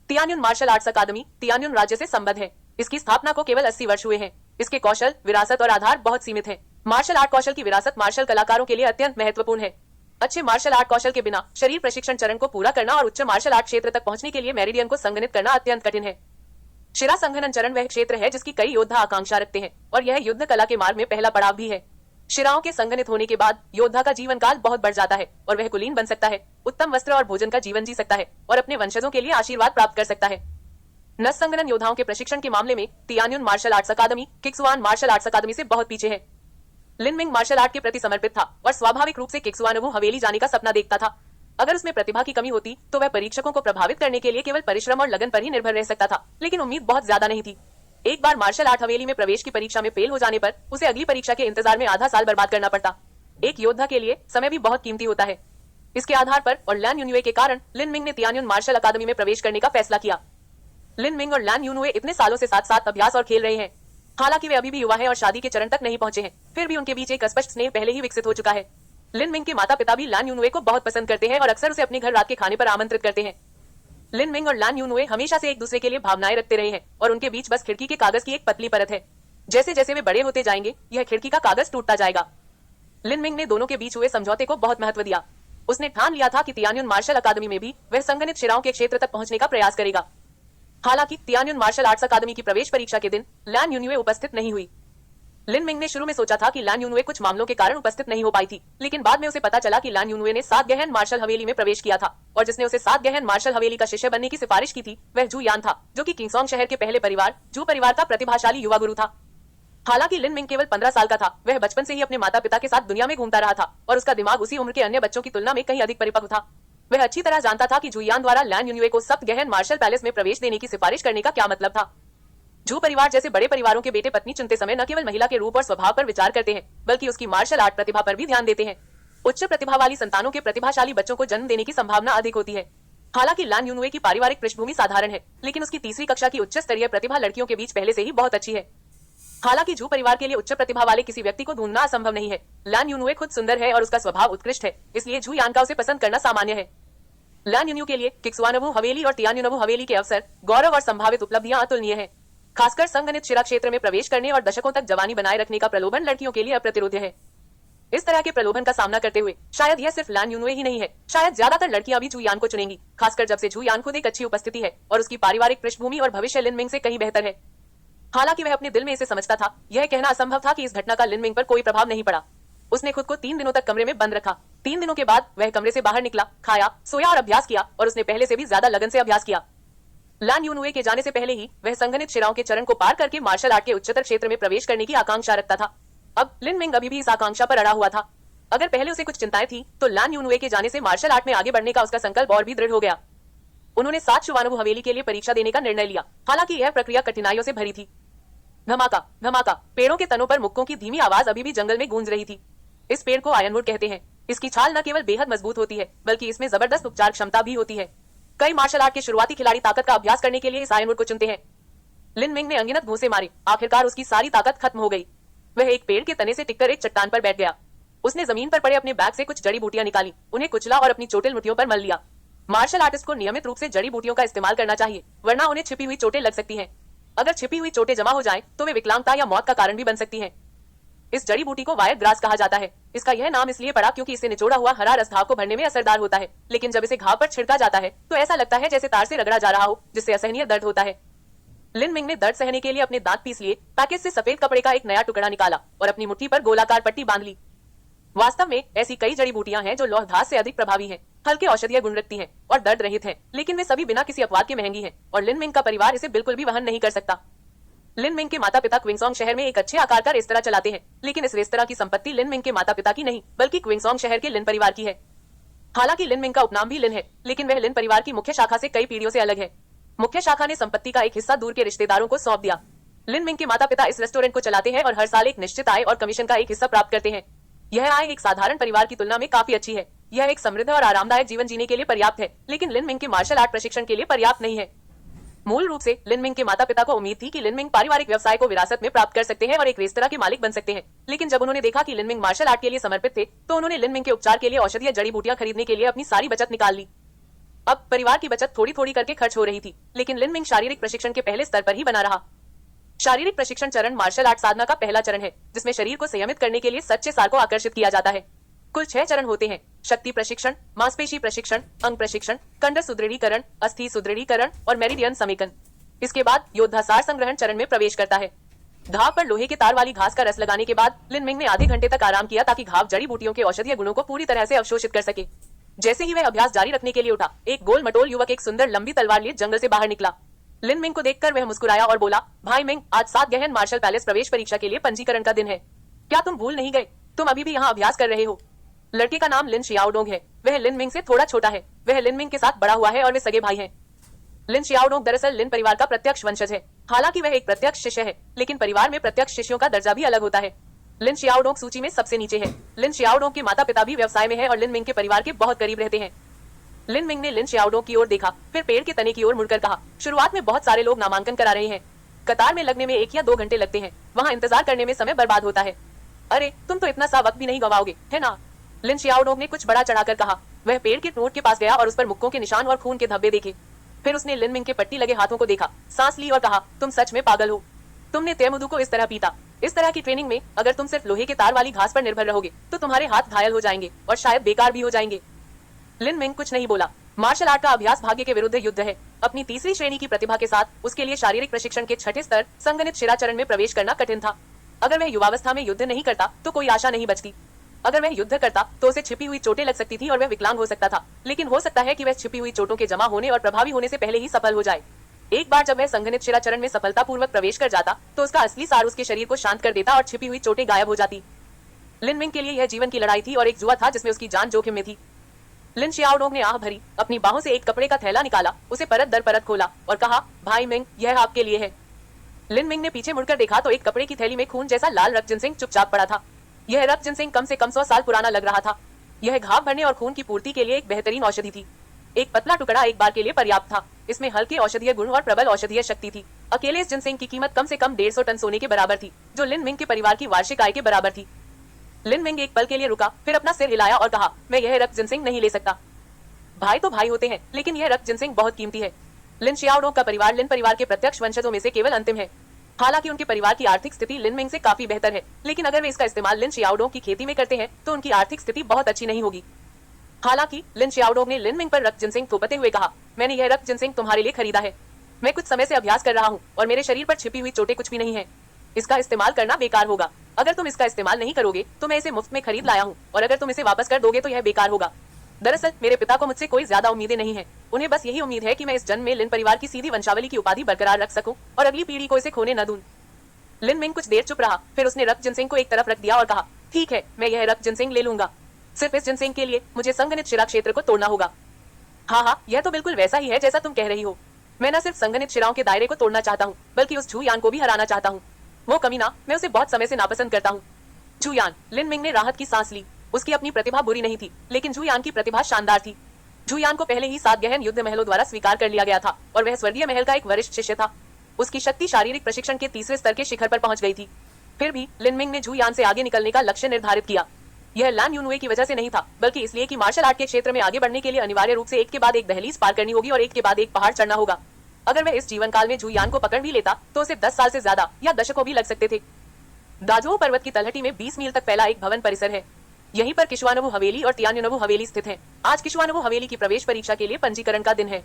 तियान्युन मार्शल आर्ट्स अकादमी तियान्युन राज्य से संबद्ध है। इसकी स्थापना को केवल 80 वर्ष हुए हैं। इसके कौशल, विरासत और आधार बहुत सीमित है। मार्शल आर्ट कौशल की विरासत मार्शल कलाकारों के लिए अत्यंत महत्वपूर्ण है। अच्छे मार्शल आर्ट कौशल के बिना शरीर प्रशिक्षण चरण को पूरा करना और उच्च मार्शल आर्ट क्षेत्र तक पहुंचने के लिए मेरिडियन को संगठित करना अत्यंत कठिन है। शिरा संघनन चरण वह क्षेत्र है जिसकी कई योद्धा आकांक्षा रखते हैं और यह युद्ध कला के मार्ग में पहला पड़ाव भी है। शिराओं के संगठित होने के बाद योद्धा का जीवन काल बहुत बढ़ जाता है और वह कुलीन बन सकता है, उत्तम वस्त्र और भोजन का जीवन जी सकता है और अपने वंशजों के लिए आशीर्वाद प्राप्त कर सकता है। नस संगठन योद्धाओं के प्रशिक्षण के मामले में तियान्युन मार्शल आर्ट्स अकादमी किक्सुआन मार्शल आर्ट्स अकादमी से बहुत पीछे है। लिन मिंग मार्शल आर्ट के प्रति समर्पित था और स्वाभाविक रूप से किक्सुआनवु हवेली जाने का सपना देखता था। अगर उसमें प्रतिभा की कमी होती तो वह परीक्षकों को प्रभावित करने के लिए केवल परिश्रम और लगन पर ही निर्भर रह सकता था, लेकिन उम्मीद बहुत ज्यादा नहीं थी। एक बार मार्शल आर्ट हवेली में प्रवेश की परीक्षा में फेल हो जाने पर उसे अगली परीक्षा के इंतजार में आधा साल बर्बाद करना पड़ता। एक योद्धा के लिए समय भी बहुत कीमती होता है। इसके आधार पर और लैन यूनुए के कारण लिन मिंग ने तियान्युन मार्शल अकादमी में प्रवेश करने का फैसला किया। लिन मिंग और लैन यूनुए इतने सालों से साथ साथ अभ्यास और खेल रहे हैं। हालांकि वे अभी भी युवा हैं और शादी के चरण तक नहीं पहुंचे हैं, फिर भी उनके बीच एक स्पष्ट स्नेह पहले ही विकसित हो चुका है। लिन मिंग के माता पिता भी लैन यूनुए को बहुत पसंद करते हैं और अक्सर उसे अपने घर रात के खाने पर आमंत्रित करते हैं। लिन मिंग और लैन यूनुए हमेशा से एक दूसरे के लिए भावनाएं रखते रहे हैं और उनके बीच बस खिड़की के कागज की एक पतली परत है। जैसे जैसे वे बड़े होते जाएंगे यह खिड़की का कागज टूटता जाएगा। लिन मिंग ने दोनों के बीच हुए समझौते को बहुत महत्व दिया। उसने ठान लिया था कि तियान्युन मार्शल अकादमी में भी वह संगठित शिराओं के क्षेत्र तक पहुंचने का प्रयास करेगा। हालांकि तियान्युन मार्शल आर्ट्स अकादमी की प्रवेश परीक्षा के दिन लैन यूनुए उपस्थित नहीं हुई। लिन मिंग ने शुरू में सोचा था कि लैन यूनुए कुछ मामलों के कारण उपस्थित नहीं हो पाई थी, लेकिन बाद में उसे पता चला कि लैन यूनुए ने 7 गहन मार्शल हवेली में प्रवेश किया था और जिसने उसे 7 गहन मार्शल हवेली का शिष्य बनने की सिफारिश की थी वह जू यान था, जो कि किंगसोंग शहर के पहले परिवार जू परिवार का प्रतिभाशाली युवा गुरु था। हालांकि लिन मिंग केवल 15 साल का था, वह बचपन से ही अपने माता पिता के साथ दुनिया में घूमता रहा था और उसका दिमाग उसी उम्र के अन्य बच्चों की तुलना में कहीं अधिक परिपक्व था। वह अच्छी तरह जानता था कि जू यान द्वारा लैन यूनुए को 7 गहन मार्शल पैलेस में प्रवेश देने की सिफारिश करने का क्या मतलब था। झू परिवार जैसे बड़े परिवारों के बेटे पत्नी चुनते समय न केवल महिला के रूप और स्वभाव पर विचार करते हैं, बल्कि उसकी मार्शल आर्ट प्रतिभा पर भी ध्यान देते हैं। उच्च प्रतिभा वाली संतानों के प्रतिभाशाली बच्चों को जन्म देने की संभावना अधिक होती है। हालांकि लान यूनुए की पारिवारिक पृष्ठभूमि साधारण है, लेकिन उसकी तीसरी कक्षा की उच्च स्तरीय प्रतिभा लड़कियों के बीच पहले से ही बहुत अच्छी है। हालांकि झू परिवार के लिए उच्च प्रतिभा वाले किसी व्यक्ति को ढूंढना असंभव नहीं है। लान यूनुए खुद सुंदर है और उसका स्वभाव उत्कृष्ट है, इसलिए झू यान का उसे पसंद करना सामान्य है। लान यूनु के लिए किक्सवानबु हवेली और तियान्युनबु हवेली के अवसर, गौरव और संभावित उपलब्धियां अतुलनीय हैं। खासकर संगणित शिरा क्षेत्र में प्रवेश करने और दशकों तक जवानी बनाए रखने का प्रलोभन लड़कियों के लिए अप्रतिरोध्य है। इस तरह के प्रलोभन का सामना करते हुए शायद यह सिर्फ लान यूनुए ही नहीं है, शायद ज्यादातर लड़कियां भी झू यान को चुनेंगी, खासकर जब से झू यान खुद एक अच्छी उपस्थिति है और उसकी पारिवारिक पृष्ठभूमि और भविष्य लिन मिंग से कहीं बेहतर है। हालांकि वह अपने दिल में इसे समझता था, यह कहना असंभव था कि इस घटना का लिन मिंग पर कोई प्रभाव नहीं पड़ा। उसने खुद को 3 दिनों तक कमरे में बंद रखा। 3 दिनों के बाद वह कमरे से बाहर निकला, खाया, सोया और अभ्यास किया, और उसने पहले से भी ज्यादा लगन से अभ्यास किया। लान यूनुए के जाने से पहले ही वह संगणित शिराओं के चरण को पार करके मार्शल आर्ट के उच्चतर क्षेत्र में प्रवेश करने की आकांक्षा रखता था। अब लिन मिंग अभी भी इस आकांक्षा पर अड़ा हुआ था। अगर पहले उसे कुछ चिंताएं थी, तो लान यूनुए के जाने से मार्शल आर्ट में आगे बढ़ने का उसका संकल्प और भी दृढ़ हो गया। उन्होंने 7 शुवानबु हवेली के लिए परीक्षा देने का निर्णय लिया। हालांकि यह प्रक्रिया कठिनाइयों से भरी थी। धमाका धमाका, पेड़ों के तनों पर मुक्कों की धीमी आवाज अभी भी जंगल में गूंज रही थी। इस पेड़ को आयनवुड कहते हैं। इसकी छाल न केवल बेहद मजबूत होती है, बल्कि इसमें जबरदस्त उपचार क्षमता भी होती है। कई मार्शल आर्ट के शुरुआती खिलाड़ी ताकत का अभ्यास करने के लिए इस आयनवुड को चुनते हैं। लिन मिंग ने अनगिनत घूंसे मारे, आखिरकार उसकी सारी ताकत खत्म हो गई। वह एक पेड़ के तने से टिककर एक चट्टान पर बैठ गया। उसने जमीन पर पड़े अपने बैग से कुछ जड़ी बूटियां निकाली, उन्हें कुचला और अपनी चोटिल मुट्ठियों पर मल लिया। मार्शल आर्टिस्ट को नियमित रूप से जड़ी बूटियों का इस्तेमाल करना चाहिए, वरना उन्हें छिपी हुई चोटें लग सकती हैं। अगर छिपी हुई चोटें जमा हो जाएं, तो वे विकलांगता या मौत का कारण भी बन सकती हैं। इस जड़ी बूटी को वायर ग्रास कहा जाता है। इसका यह नाम इसलिए पड़ा क्योंकि इसे निचोड़ा हुआ हरा रस घाव को भरने में असरदार होता है, लेकिन जब इसे घाव पर छिड़का जाता है तो ऐसा लगता है जैसे तार से रगड़ा जा रहा हो, जिससे असहनीय दर्द होता है। लिन मिंग ने दर्द सहने के लिए अपने दांत पीस लिए, पैकेज से सफेद कपड़े का एक नया टुकड़ा निकाला और अपनी मुट्ठी पर गोलाकार पट्टी बांध ली। वास्तव में ऐसी कई जड़ी बूटियां हैं जो लौहधास से अधिक प्रभावी हैं, हल्के औषधीय गुण रखती हैं और दर्द रहित हैं, लेकिन वे सभी बिना किसी अपवाद के महंगी हैं और लिन मिंग का परिवार इसे बिल्कुल भी वहन नहीं कर सकता। लिन मिंग के माता पिता क्विंगसोंग शहर में एक अच्छे आकार का रेस्तरां चलाते हैं, लेकिन इस रेस्तरां की संपत्ति लिन मिंग के माता पिता की नहीं, बल्कि क्विंगसोंग शहर के लिन परिवार की है। हालांकि लिन मिंग का उपनाम भी लिन है, लेकिन वह लिन परिवार की मुख्य शाखा से कई पीढ़ियों से अलग है। मुख्य शाखा ने संपत्ति का एक हिस्सा दूर के रिश्तेदारों को सौंप दिया। लिन मिंग के माता पिता इस रेस्टोरेंट को चलाते हैं और हर साल एक निश्चित आय और कमीशन का एक हिस्सा प्राप्त करते हैं। यह आय एक साधारण परिवार की तुलना में काफी अच्छी है। यह एक समृद्ध और आरामदायक जीवन जीने के लिए पर्याप्त है, लेकिन लिन मिंग के मार्शल आर्ट प्रशिक्षण के लिए पर्याप्त नहीं है। मूल रूप से लिन मिंग के माता पिता को उम्मीद थी कि लिन मिंग पारिवारिक व्यवसाय को विरासत में प्राप्त कर सकते हैं और एक रेस्तरां के मालिक बन सकते हैं, लेकिन जब उन्होंने देखा कि लिन मिंग मार्शल आर्ट के लिए समर्पित थे, तो उन्होंने लिन मिंग के उपचार के लिए औषधीय जड़ी बूटियां खरीदने के लिए अपनी सारी बचत निकाल ली। अब परिवार की बचत थोड़ी थोड़ी करके खर्च हो रही थी, लेकिन लिन मिंग शारीरिक प्रशिक्षण के पहले स्तर पर ही बना रहा। शारीरिक प्रशिक्षण चरण मार्शल आर्ट साधना का पहला चरण है, जिसमें शरीर को संयमित करने के लिए सच्चे सार को आकर्षित किया जाता है। कुल 6 चरण होते हैं: शक्ति प्रशिक्षण, मांसपेशी प्रशिक्षण, अंग प्रशिक्षण, कंडर सुदृढ़ीकरण, अस्थि सुदृढ़ीकरण और मेरिडियन समेकन। इसके बाद योद्धा सार संग्रहण चरण में प्रवेश करता है। घाव पर लोहे के तार वाली घास का रस लगाने के बाद लिन मिंग ने आधे घंटे तक आराम किया ताकि घाव जड़ी बूटियों के औषधीय गुणों को पूरी तरह से अवशोषित कर सके। जैसे ही वह अभ्यास जारी रखने के लिए उठा, एक गोल मटोल युवक एक सुंदर लंबी तलवार लिए जंगल से बाहर निकला। लिन मिंग को देखकर वह मुस्कुराया और बोला, भाई मिंग, आज 7 गहन मार्शल पैलेस प्रवेश परीक्षा के लिए पंजीकरण का दिन है। क्या तुम भूल नहीं गए? तुम अभी भी यहाँ अभ्यास कर रहे हो। लड़के का नाम लिन शियाओडोंग है। वह लिन मिंग से थोड़ा छोटा है। वह लिन मिंग के साथ बड़ा हुआ है और वे सगे भाई हैं। लिन शियाओडोंग दरअसल लिन परिवार का प्रत्यक्ष वंशज है। हालांकि वह एक प्रत्यक्ष शिष्य है, लेकिन परिवार में प्रत्यक्ष शिष्यों का दर्जा भी अलग होता है। लिन शियाओडोंग सूची में सबसे नीचे है। लिन शियाओडोंग के माता पिता भी व्यवसाय में हैं और लिन मिंग के परिवार के बहुत करीब रहते हैं। लिन मिंग ने लिन शियाओडोंग की ओर देखा, फिर पेड़ के तने की ओर मुड़कर कहा, शुरुआत में बहुत सारे लोग नामांकन करा रहे हैं। कतार में लगने में 1 या 2 घंटे लगते हैं। वहाँ इंतजार करने में समय बर्बाद होता है। अरे, तुम तो इतना सा वक्त भी नहीं गवाओगे, है ना? लिन शियाओडोंग ने कुछ बड़ा चढ़ाकर कहा। वह पेड़ के नोट के पास गया और उस पर मुक्कों के निशान और खून के धब्बे देखे। फिर उसने लिन मिंग के पट्टी लगे हाथों को देखा, सांस ली और कहा, तुम सच में पागल हो। तुमने तेमुदु को इस तरह पीटा। इस तरह की ट्रेनिंग में अगर तुम सिर्फ लोहे के तार वाली घास पर निर्भर रहोगे, तो तुम्हारे हाथ घायल हो जाएंगे और शायद बेकार भी हो जाएंगे। लिन मिंग कुछ नहीं बोला। मार्शल आर्ट का अभ्यास भाग्य के विरुद्ध युद्ध है। अपनी तीसरी श्रेणी की प्रतिभा के साथ उसके लिए शारीरिक प्रशिक्षण के 6ठे स्तर संगणित शिरा चरण में प्रवेश करना कठिन था। अगर वह युवावस्था में युद्ध नहीं करता तो कोई आशा नहीं बचती। अगर वह युद्ध करता तो उसे छिपी हुई चोटें लग सकती थी और वह विकलांग हो सकता था, लेकिन हो सकता है कि वह छिपी हुई चोटों के जमा होने और प्रभावी होने से पहले ही सफल हो जाए। एक बार जब वह संगणित शिरा चरण में सफलतापूर्वक प्रवेश कर जाता, तो उसका असली सार उसके शरीर को शांत कर देता और छिपी हुई चोटें गायब हो जाती। लिन मिंग के लिए यह जीवन की लड़ाई थी और एक जुआ था जिसमें उसकी जान जोखिम में थी। लिन शियाओडोंग ने आह भरी, अपनी बाहों से एक कपड़े का थैला निकाला, उसे परत दर परत खोला और कहा, भाई मिंग, यह आपके लिए है। लिन मिंग ने पीछे मुड़कर देखा तो एक कपड़े की थैली में खून जैसा लाल रक्त जिनसिंग चुपचाप पड़ा था। यह रक्त जिनसिंग कम से कम 100 साल पुराना लग रहा था। यह घाव भरने और खून की पूर्ति के लिए एक बेहतरीन औषधि थी। एक पतला टुकड़ा एक बार के लिए पर्याप्त था। इसमें हल्के औषधीय गुण और प्रबल औषधीय शक्ति थी। अकेले इस जिनसिंग की कीमत कम से कम 150 टन सोने के बराबर थी, जो लिन मिंग के परिवार की वार्षिक आय के बराबर थी। लिन मिंग एक पल के लिए रुका, फिर अपना सिर हिलाया और कहा, मैं यह रक्त जिनसिंग नहीं ले सकता। भाई तो भाई होते हैं, लेकिन यह रक्त जिनसिंग बहुत कीमती है। लिन शियाओडोंग का परिवार लिन परिवार के प्रत्यक्ष वंशजों में से केवल अंतिम है। हालांकि उनके परिवार की आर्थिक स्थिति लिन मिंग से काफी बेहतर है, लेकिन अगर वे इसका इस्तेमाल लिन शियाओडोंग की खेती में करते हैं तो उनकी आर्थिक स्थिति बहुत अच्छी नहीं होगी। हालांकि लिन शियाओडोंग ने लिन मिंग पर रक्त जिनसिंग थोपते हुए कहा, मैंने यह रक्त जिनसिंग तुम्हारे लिए खरीदा है। मैं कुछ समय से अभ्यास कर रहा हूँ और मेरे शरीर पर छिपी हुई चोटें कुछ भी नहीं है। इसका इस्तेमाल करना बेकार होगा। अगर तुम इसका इस्तेमाल नहीं करोगे तो मैं इसे मुफ्त में खरीद लाया हूँ, और अगर तुम इसे वापस कर दोगे तो यह बेकार होगा। दरअसल मेरे पिता को मुझसे कोई ज्यादा उम्मीदें नहीं है। उन्हें बस यही उम्मीद है कि मैं इस जन्म में लिन परिवार की सीधी वंशावली की उपाधि बरकरार रख सकूं और अगली पीढ़ी को इसे खोने न दूं। लिन मिंग कुछ देर चुप रहा, फिर उसने रक्त जिनसिंग को एक तरफ रख दिया और कहा, ठीक है, मैं यह रक्त जिनसिंग ले लूंगा। सिर्फ इस जिनसिंग के लिए मुझे संगनित शिरा क्षेत्र को तोड़ना होगा। हाँ, यह तो बिल्कुल वैसा ही है जैसा तुम कह रही हो। मैं न सिर्फ संगनित शिराओं के दायरे को तोड़ना चाहता हूँ, बल्कि उस झूयान को भी हराना चाहता हूँ। वो कमीना, मैं उसे बहुत समय से नापसंद करता हूँ। झूयान। लिन मिंग ने राहत की सांस ली। उसकी अपनी प्रतिभा बुरी नहीं थी, लेकिन झूयान की प्रतिभा शानदार थी। झूयान को पहले ही 7 गहन युद्ध महलों द्वारा स्वीकार कर लिया गया था और वह स्वर्गीय महल का एक वरिष्ठ शिष्य था। उसकी शक्ति शारीरिक प्रशिक्षण के तीसरे स्तर के शिखर पर पहुंच गई थी। फिर भी लिन मिंग ने झूयान से आगे निकलने का लक्ष्य निर्धारित किया। यह लैन यूनुए की वजह से नहीं था, बल्कि इसलिए कि मार्शल आर्ट के क्षेत्र में आगे बढ़ने के लिए अनिवार्य रूप से एक के बाद एक दहलीज पार करनी होगी और एक के बाद एक पहाड़ चढ़ना होगा। अगर वह इस जीवन काल में झूयान को पकड़ भी लेता तो उसे 10 साल से ज्यादा या दशकों भी लग सकते थे। दाजो पर्वत की तलहटी में 20 मील तक फैला एक भवन परिसर है। यहीं पर किश्वानवु हवेली और तियान्युनवु हवेली स्थित है। आज किश्वानवु हवेली की प्रवेश परीक्षा के लिए पंजीकरण का दिन है।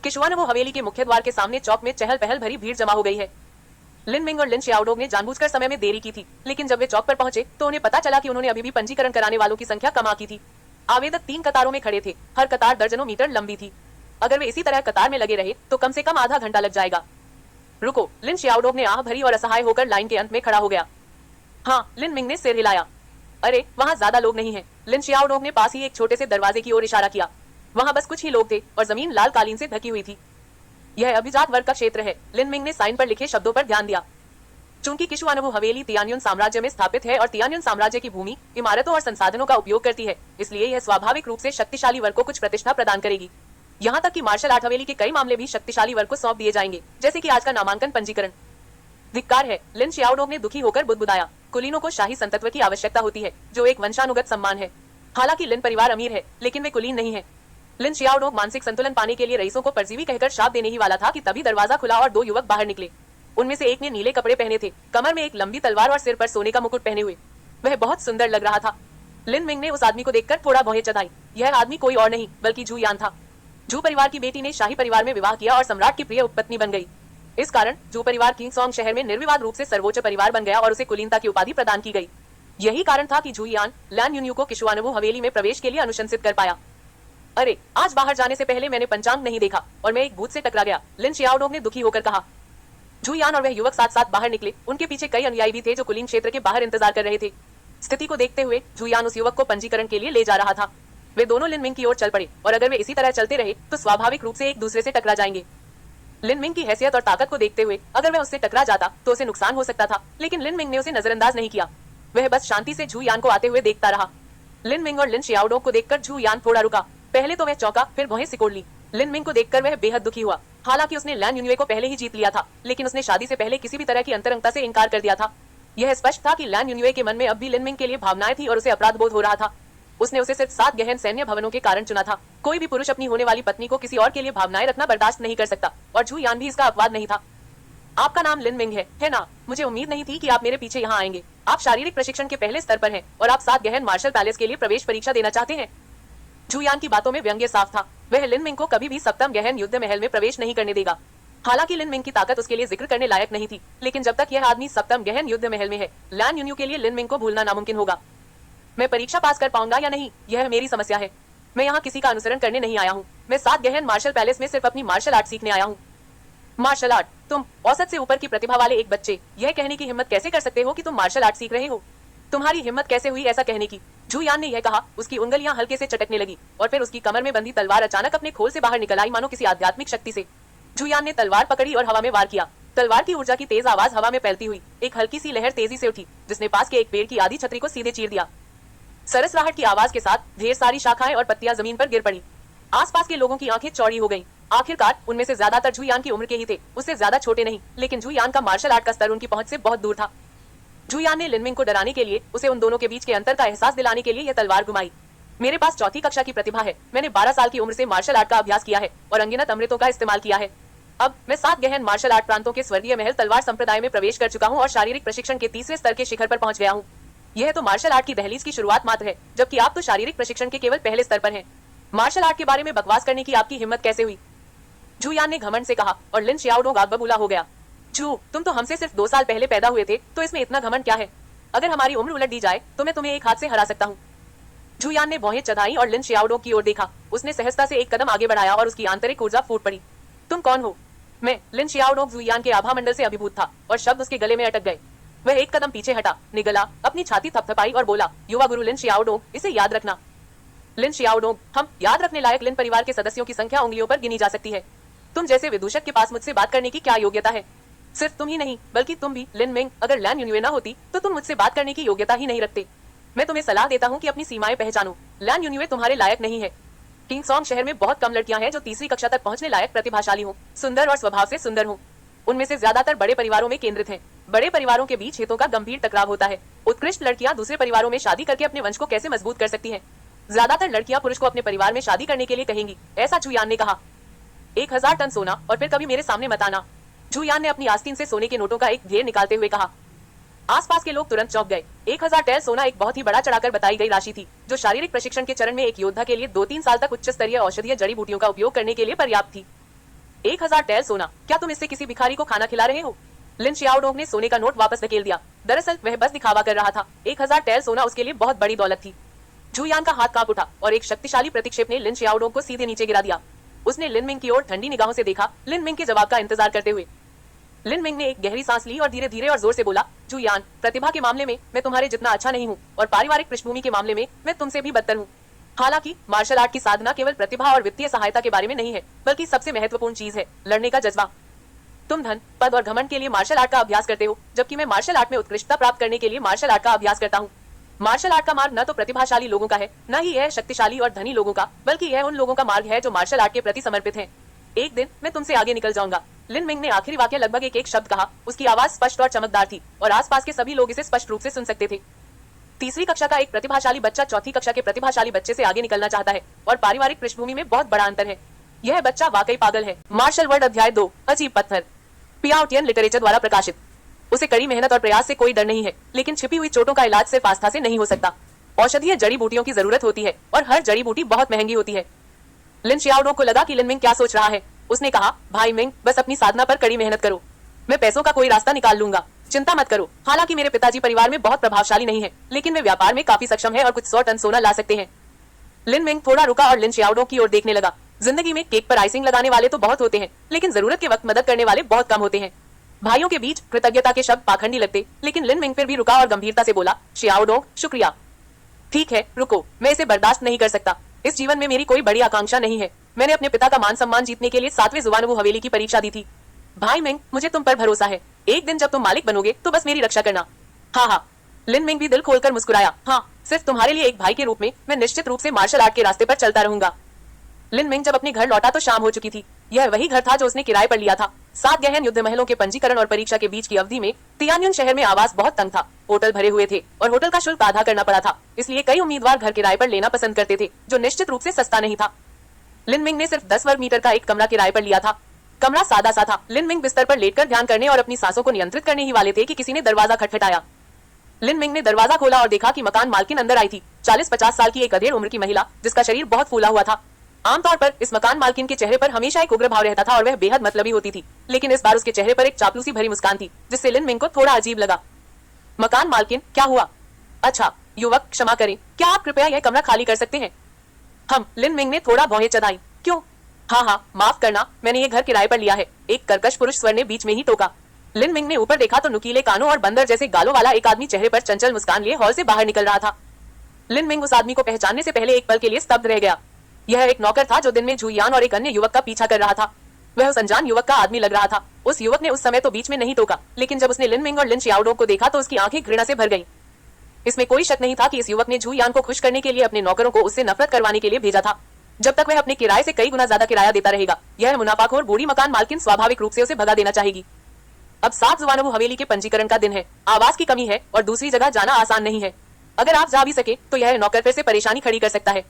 किश्वानवु हवेली के मुख्य द्वार के सामने चौक में चहल पहल भरी भीड़ जमा हो गई है। लिन मिंग और लिन शियाओडोंग ने जानबूझकर समय में देरी की थी, लेकिन जब वे चौक पर पहुंचे तो उन्हें पता चला कि उन्होंने अभी भी पंजीकरण कराने वालों की संख्या कम आकी थी। आवेदक 3 कतारों में खड़े थे। हर कतार दर्जनों मीटर लंबी थी। अगर वे इसी तरह कतार में लगे रहे तो कम से कम आधा घंटा लग जाएगा। रुको, लिन शियाओडोंग ने आह भरी और असहाय होकर लाइन के अंत में खड़ा हो गया। हाँ, लिन मिंग ने सिर हिलाया। अरे, वहाँ ज्यादा लोग नहीं हैं। लिन शियाओडोंग ने पास ही एक छोटे से दरवाजे की ओर इशारा किया। वहाँ बस कुछ ही लोग थे और जमीन लाल कालीन से ढकी हुई थी। यह अभिजात वर्ग का क्षेत्र है। लिन मिंग ने साइन पर लिखे शब्दों पर ध्यान दिया। चूंकि किश्वानवु हवेली तियान्युन साम्राज्य में स्थापित है और तियान्युन साम्राज्य की भूमि, इमारतों और संसाधनों का उपयोग करती है, इसलिए यह स्वाभाविक रूप से शक्तिशाली वर्ग को कुछ प्रतिष्ठा प्रदान करेगी। यहाँ तक कि मार्शल आर्ट हवेली के कई मामले भी शक्तिशाली वर्ग को सौंप दिए जाएंगे, जैसे कि आज का नामांकन पंजीकरण। धिक्कार है, लिन शियाओडोंग ने दुखी होकर बुदबुदाया। कुलीनों को शाही संतत्व की आवश्यकता होती है, जो एक वंशानुगत सम्मान है। हालांकि लिन परिवार अमीर है, लेकिन वे कुलीन नहीं है। लिन शियाओडोंग मानसिक संतुलन पाने के लिए रईसों को परजीवी कहकर श्राप देने ही वाला था कि तभी दरवाजा खुला और 2 युवक बाहर निकले। उनमें से एक ने नीले कपड़े पहने थे, कमर में एक लंबी तलवार और सिर पर सोने का मुकुट पहने हुए। वह बहुत सुंदर लग रहा था। लिन मिंग ने उस आदमी को देखकर थोड़ा भौहें चढ़ाई। यह आदमी कोई और नहीं बल्कि झू यान था। झू परिवार की बेटी ने शाही परिवार में विवाह किया और सम्राट की प्रिय उपपत्नी बन गई। इस कारण झू परिवार किंगसोंग शहर में निर्विवाद रूप से सर्वोच्च परिवार बन गया और उसे कुलीनता की उपाधि प्रदान की गई। यही कारण था कि झू यान लैन यून्यू को किश्वानवु हवेली में प्रवेश के लिए अनुशंसित कर पाया। अरे, आज बाहर जाने से पहले मैंने पंचांग नहीं देखा और मैं एक भूत से टकरा गया, लिन शियाओडोंग ने दुखी होकर कहा। झू यान और वह युवक साथ साथ बाहर निकले। उनके पीछे कई अनुयायी भी थे जो कुलीन क्षेत्र के बाहर इंतजार कर रहे थे। स्थिति को देखते हुए झू यान उस युवक को पंजीकरण के लिए ले जा रहा था। वे दोनों लिन मिंग की ओर चल पड़े और अगर वे इसी तरह चलते रहे तो स्वाभाविक रूप से एक दूसरे से टकरा जाएंगे। लिन मिंग की हैसियत और ताकत को देखते हुए अगर वह उससे टकरा जाता तो उसे नुकसान हो सकता था, लेकिन लिन मिंग ने उसे नजरअंदाज नहीं किया। वह बस शांति से झू यान को आते हुए देखता रहा। लिन मिंग और लिन शियाओडोंग को देखकर झू यान थोड़ा रुका। पहले तो वह चौंका, फिर भौहें सिकोड़ ली। लिन मिंग को देखकर वह बेहद दुखी हुआ। हालांकि उसने लैन यून्युए को पहले ही जीत लिया था, लेकिन उसने शादी से पहले किसी भी तरह की अंतरंगता से इनकार कर दिया था। यह स्पष्ट था कि लैन यून्युए के मन में अब भी लिन मिंग के लिए भावनाएं थी और उसे अपराध बोध हो रहा था। उसने उसे सिर्फ 7 गहन सैन्य भवनों के कारण चुना था। कोई भी पुरुष अपनी होने वाली पत्नी को किसी और के लिए भावनाएं रखना बर्दाश्त नहीं कर सकता, और झू यान भी इसका अपवाद नहीं था। आपका नाम लिन मिंग है ना? मुझे उम्मीद नहीं थी कि आप मेरे पीछे यहाँ आएंगे। आप शारीरिक प्रशिक्षण के पहले स्तर पर हैं और आप 7 गहन मार्शल पैलेस के लिए प्रवेश परीक्षा देना चाहते हैं। झू यान की बातों में व्यंग्य साफ था। वह लिन मिंग को कभी भी सप्तम गहन युद्ध महल में प्रवेश नहीं करने देगा। हालांकि लिन मिंग की ताकत उसके लिए जिक्र करने लायक नहीं थी, लेकिन जब तक यह आदमी सप्तम गहन युद्ध महल में है, लैन यून्यू के लिए लिन मिंग को भूलना नामुमकिन होगा। मैं परीक्षा पास कर पाऊंगा या नहीं, यह मेरी समस्या है। मैं यहाँ किसी का अनुसरण करने नहीं आया हूँ। मैं 7 गहन मार्शल पैलेस में सिर्फ अपनी मार्शल आर्ट सीखने आया हूँ। Martial art? तुम औसत से ऊपर की प्रतिभा वाले एक बच्चे यह कहने की हिम्मत कैसे कर सकते हो कि तुम मार्शल आर्ट सीख रहे हो? तुम्हारी हिम्मत कैसे हुई ऐसा कहने की? झू यान ने यह कहा। उसकी उंगलियां हल्के से चटकने लगी और फिर उसकी कमर में बंधी तलवार अचानक अपने खोल से बाहर निकल आई, मानो किसी आध्यात्मिक शक्ति से। झू यान ने तलवार पकड़ी और हवा में वार किया। तलवार की ऊर्जा की तेज आवाज हवा में फैलती हुई एक हल्की सी लहर तेजी से उठी, जिसने पास के एक पेड़ की आधी छतरी को सीधे चीर दिया। सरसराहट की आवाज के साथ ढेर सारी शाखाएं और पत्तियां जमीन पर गिर पड़ी। आसपास के लोगों की आंखें चौड़ी हो गईं। आखिरकार उनमें से ज्यादातर जुयान की उम्र के ही थे, उससे ज्यादा छोटे नहीं, लेकिन जुयान का मार्शल आर्ट का स्तर उनकी पहुंच से बहुत दूर था। जुयान ने लिनमिंग को डराने के लिए, उसे उन दोनों के बीच के अंतर का एहसास दिलाने के लिए यह तलवार घुमाई। मेरे पास चौथी कक्षा की प्रतिभा है। मैंने 12 साल की उम्र से मार्शल आर्ट का अभ्यास किया है और अनगिनत अमृतों का इस्तेमाल किया है। अब मैं 7 गहन मार्शल आर्ट प्रांतों के स्वर्गीय महल तलवार संप्रदाय में प्रवेश कर चुका हूँ और शारीरिक प्रशिक्षण के तीसरे स्तर के शिखर पर पहुंच गया हूँ। यह तो मार्शल आर्ट की दहलीज की शुरुआत मात्र है, जबकि आप तो शारीरिक प्रशिक्षण के केवल पहले स्तर पर हैं। मार्शल आर्ट के बारे में बकवास करने की आपकी हिम्मत कैसे हुई? जुयान ने घमंड से कहा और लिन शियाओडोंग आग बबूला हो गया। जू, तुम तो हमसे सिर्फ 2 साल पहले पैदा हुए थे, तो इसमें इतना घमंड क्या है? अगर हमारी उम्र उलट दी जाए तो मैं तुम्हें एक हाथ से हरा सकता हूँ। जुयान ने भौहें चढ़ाई और लिन शियाओडोंग की ओर देखा। उसने सहजता से एक कदम आगे बढ़ाया और उसकी आंतरिक ऊर्जा फूट पड़ी। तुम कौन हो? मैं लिन शियाओडोंग जुयान के आभा मंडल से अभिभूत था और शब्द उसके गले में अटक गए। वह एक कदम पीछे हटा, निगला, अपनी छाती थपथपाई और बोला, युवा गुरु लिन शियाओडोंग, इसे याद रखना। लिन शियाओडोंग, हम याद रखने लायक लिन परिवार के सदस्यों की संख्या उंगलियों पर गिनी जा सकती है। तुम जैसे विदूषक के पास मुझसे बात करने की क्या योग्यता है? सिर्फ तुम ही नहीं, बल्कि तुम भी, लिन मिंग, अगर लैन यूनिवे ना होती तो तुम मुझसे बात करने की योग्यता ही नहीं रखते। मैं तुम्हें सलाह देता हूँ कि अपनी सीमाएं पहचानो। लैन यूनिवे तुम्हारे लायक नहीं है। किंगसोंग शहर में बहुत कम लड़कियां हैं जो तीसरी कक्षा तक पहुंचने लायक प्रतिभाशाली हों, सुंदर और स्वभाव से सुंदर हों। उनमें से ज्यादातर बड़े परिवारों में केंद्रित हैं। बड़े परिवारों के बीच हितों का गंभीर टकराव होता है। उत्कृष्ट लड़कियां दूसरे परिवारों में शादी करके अपने वंश को कैसे मजबूत कर सकती हैं? ज्यादातर लड़कियां पुरुष को अपने परिवार में शादी करने के लिए कहेंगी, ऐसा जुयान ने कहा। 1000 टन सोना और फिर कभी मेरे सामने मत आना, जुयान ने अपनी आस्तीन से सोने के नोटों का एक ढेर निकालते हुए कहा। आसपास के लोग तुरंत चौंक गए। 1000 टैल सोना एक बहुत ही बड़ा चढ़ाकर बताई गई राशि थी, जो शारीरिक प्रशिक्षण के चरण में एक योद्धा के लिए 2-3 साल तक उच्च स्तरीय औषधीय जड़ी बूटियों का उपयोग करने के लिए पर्याप्त थी। 1000 टैल सोना, क्या तुम इससे किसी भिखारी को खाना खिला रहे हो? लिन शियाओडोंग ने सोने का नोट वापस धकेल दिया। दरअसल वह बस दिखावा कर रहा था। 1000 टैल सोना उसके लिए बहुत बड़ी दौलत थी। जुयान का हाथ कांप उठा और एक शक्तिशाली प्रतिक्षेप ने लिन शियाओडोंग को सीधे नीचे गिरा दिया। उसने लिन मिंग की ओर ठंडी निगाहों से देखा, लिन मिंग के जवाब का इंतजार करते हुए। लिन मिंग ने एक गहरी सांस ली और धीरे धीरे और जोर से बोला, जुयान, प्रतिभा के मामले में मैं तुम्हारे जितना अच्छा नहीं हूँ और पारिवारिक पृष्ठभूमि के मामले में मैं तुमसे भी बदतर हूँ। हालांकि मार्शल आर्ट की साधना केवल प्रतिभा और वित्तीय सहायता के बारे में नहीं है, बल्कि सबसे महत्वपूर्ण चीज है लड़ने का जज्बा। तुम धन, पद और घमंड के लिए मार्शल आर्ट का अभ्यास करते हो, जबकि मैं मार्शल आर्ट में उत्कृष्टता प्राप्त करने के लिए मार्शल आर्ट का अभ्यास करता हूँ। मार्शल आर्ट का मार्ग न तो प्रतिभाशाली लोगों का है, न ही यह शक्तिशाली और धनी लोगों का, बल्कि यह उन लोगों का मार्ग है जो मार्शल आर्ट के प्रति समर्पित हैं। एक दिन मैं तुमसे आगे निकल जाऊंगा। लिन मिंग ने आखिरी वाक्य लगभग एक शब्द कहा। उसकी आवाज स्पष्ट और चमकदार थी और आसपास के सभी लोग इसे स्पष्ट रूप से सुन सकते थे। तीसरी कक्षा का एक प्रतिभाशाली बच्चा चौथी कक्षा के प्रतिभाशाली बच्चे से आगे निकलना चाहता है और पारिवारिक पृष्ठभूमि में बहुत बड़ा अंतर है। यह बच्चा वाकई पागल है। मार्शल वर्ड अध्याय 2, अजीब पत्थर, पियाओटियन लिटरेचर द्वारा प्रकाशित। उसे कड़ी मेहनत और प्रयास से कोई डर नहीं है, लेकिन छिपी हुई चोटों का इलाज सिर्फ आस्था से नहीं हो सकता। औषधीय जड़ी बूटियों की जरूरत होती है और हर जड़ी बूटी बहुत महंगी होती है। लिन शियाओडोंग को लगा कि लिन मिंग क्या सोच रहा है। उसने कहा, भाई मिंग, बस अपनी साधना पर कड़ी मेहनत करो। मैं पैसों का कोई रास्ता निकाल लूंगा, चिंता मत करो। हालांकि मेरे पिताजी परिवार में बहुत प्रभावशाली नहीं है, लेकिन वे व्यापार में काफी सक्षम है और कुछ 100 टन सोना ला सकते हैं। लिन मिंग थोड़ा रुका और लिन शियाओडोंग की ओर देखने लगा। जिंदगी में केक पर आइसिंग लगाने वाले तो बहुत होते हैं, लेकिन जरूरत के वक्त मदद करने वाले बहुत कम होते हैं। भाइयों के बीच कृतज्ञता के शब्द पाखंडी लगते, लेकिन लिन मिंग फिर भी रुका और गंभीरता से बोला, शियाओडोंग, शुक्रिया। ठीक है, रुको, मैं इसे बर्दाश्त नहीं कर सकता। इस जीवन में मेरी कोई बड़ी आकांक्षा नहीं है। मैंने अपने पिता का मान सम्मान जीतने के लिए 7वें जुवानबू हवेली की परीक्षा दी थी। भाई मिंग, मुझे तुम पर भरोसा है। एक दिन जब तुम मालिक बनोगे तो बस मेरी रक्षा करना। हाँ, लिन मिंग भी दिल खोलकर मुस्कुराया। हाँ, सिर्फ तुम्हारे लिए एक भाई के रूप में मैं निश्चित रूप से मार्शल आर्ट के रास्ते पर चलता रहूंगा। लिन मिंग जब अपने घर लौटा तो शाम हो चुकी थी। यह वही घर था जो उसने किराए पर लिया था। 7 गहन युद्ध महलों के पंजीकरण और परीक्षा के बीच की अवधि में तियानयुन शहर में आवास बहुत तंग था। होटल भरे हुए थे और होटल का शुल्क आधा करना पड़ा था, इसलिए कई उम्मीदवार घर किराए पर लेना पसंद करते थे, जो निश्चित रूप से सस्ता नहीं था। लिन मिंग ने सिर्फ 10 वर्ग मीटर का एक कमरा किराए पर लिया था। कमरा सादा सा था। लिन मिंग बिस्तर पर लेटकर ध्यान करने और अपनी सांसों को नियंत्रित करने ही वाले थे कि किसी ने दरवाजा खटखटाया। लिन मिंग ने दरवाजा खोला और देखा कि मकान मालकिन अंदर आई थी। 40-50 साल की एक अधेड़ उम्र की महिला, जिसका शरीर बहुत फूला हुआ था। आमतौर पर इस मकान मालकिन के चेहरे पर हमेशा एक उग्र भाव रहता था और वह बेहद मतलबी होती थी, लेकिन इस बार उसके चेहरे पर एक चापलूसी भरी मुस्कान थी, जिससे लिन मिंग को थोड़ा अजीब लगा। मकान मालकिन, क्या हुआ? अच्छा युवक, क्षमा करें, क्या आप कृपया यह कमरा खाली कर सकते हैं? हम, लिन मिंग ने थोड़ा भौहें चढ़ाई। क्यों? हाँ, माफ करना, मैंने ये घर किराए पर लिया है, एक कर्कश पुरुष स्वर ने बीच में ही टोका। लिन मिंग ने ऊपर देखा तो नुकीले कानों और बंदर जैसे गालों वाला एक आदमी चेहरे पर चंचल मुस्कान लिए हॉल से बाहर निकल रहा था। लिन मिंग उस आदमी को पहचानने से पहले एक पल के लिए स्तब्ध रह गया। यह एक नौकर था जो दिन में जुयान और एक अन्य युवक का पीछा कर रहा था। वह उस अनजान युवक का आदमी लग रहा था। उस युवक ने उस समय तो बीच में नहीं टोका, लेकिन जब उसने लिन मिंग और लिन शियाओडोंग को देखा तो उसकी आंखें घृणा से भर गईं। इसमें कोई शक नहीं था कि इस युवक ने झू यान को खुश करने के लिए अपने नौकरों को उससे नफरत करवाने के लिए भेजा था। जब तक वह अपने किराए से कई गुना ज्यादा किराया देता रहेगा, यह मुनाफाखोर बूढ़ी मकान मालकिन स्वाभाविक रूप से उसे भगा देना चाहेगी। अब 7 जुवानों हवेली के पंजीकरण का दिन है। आवास की कमी है और दूसरी जगह जाना आसान नहीं है। अगर आप जा भी सके तो यह नौकर फिर से परेशानी खड़ी कर सकता है।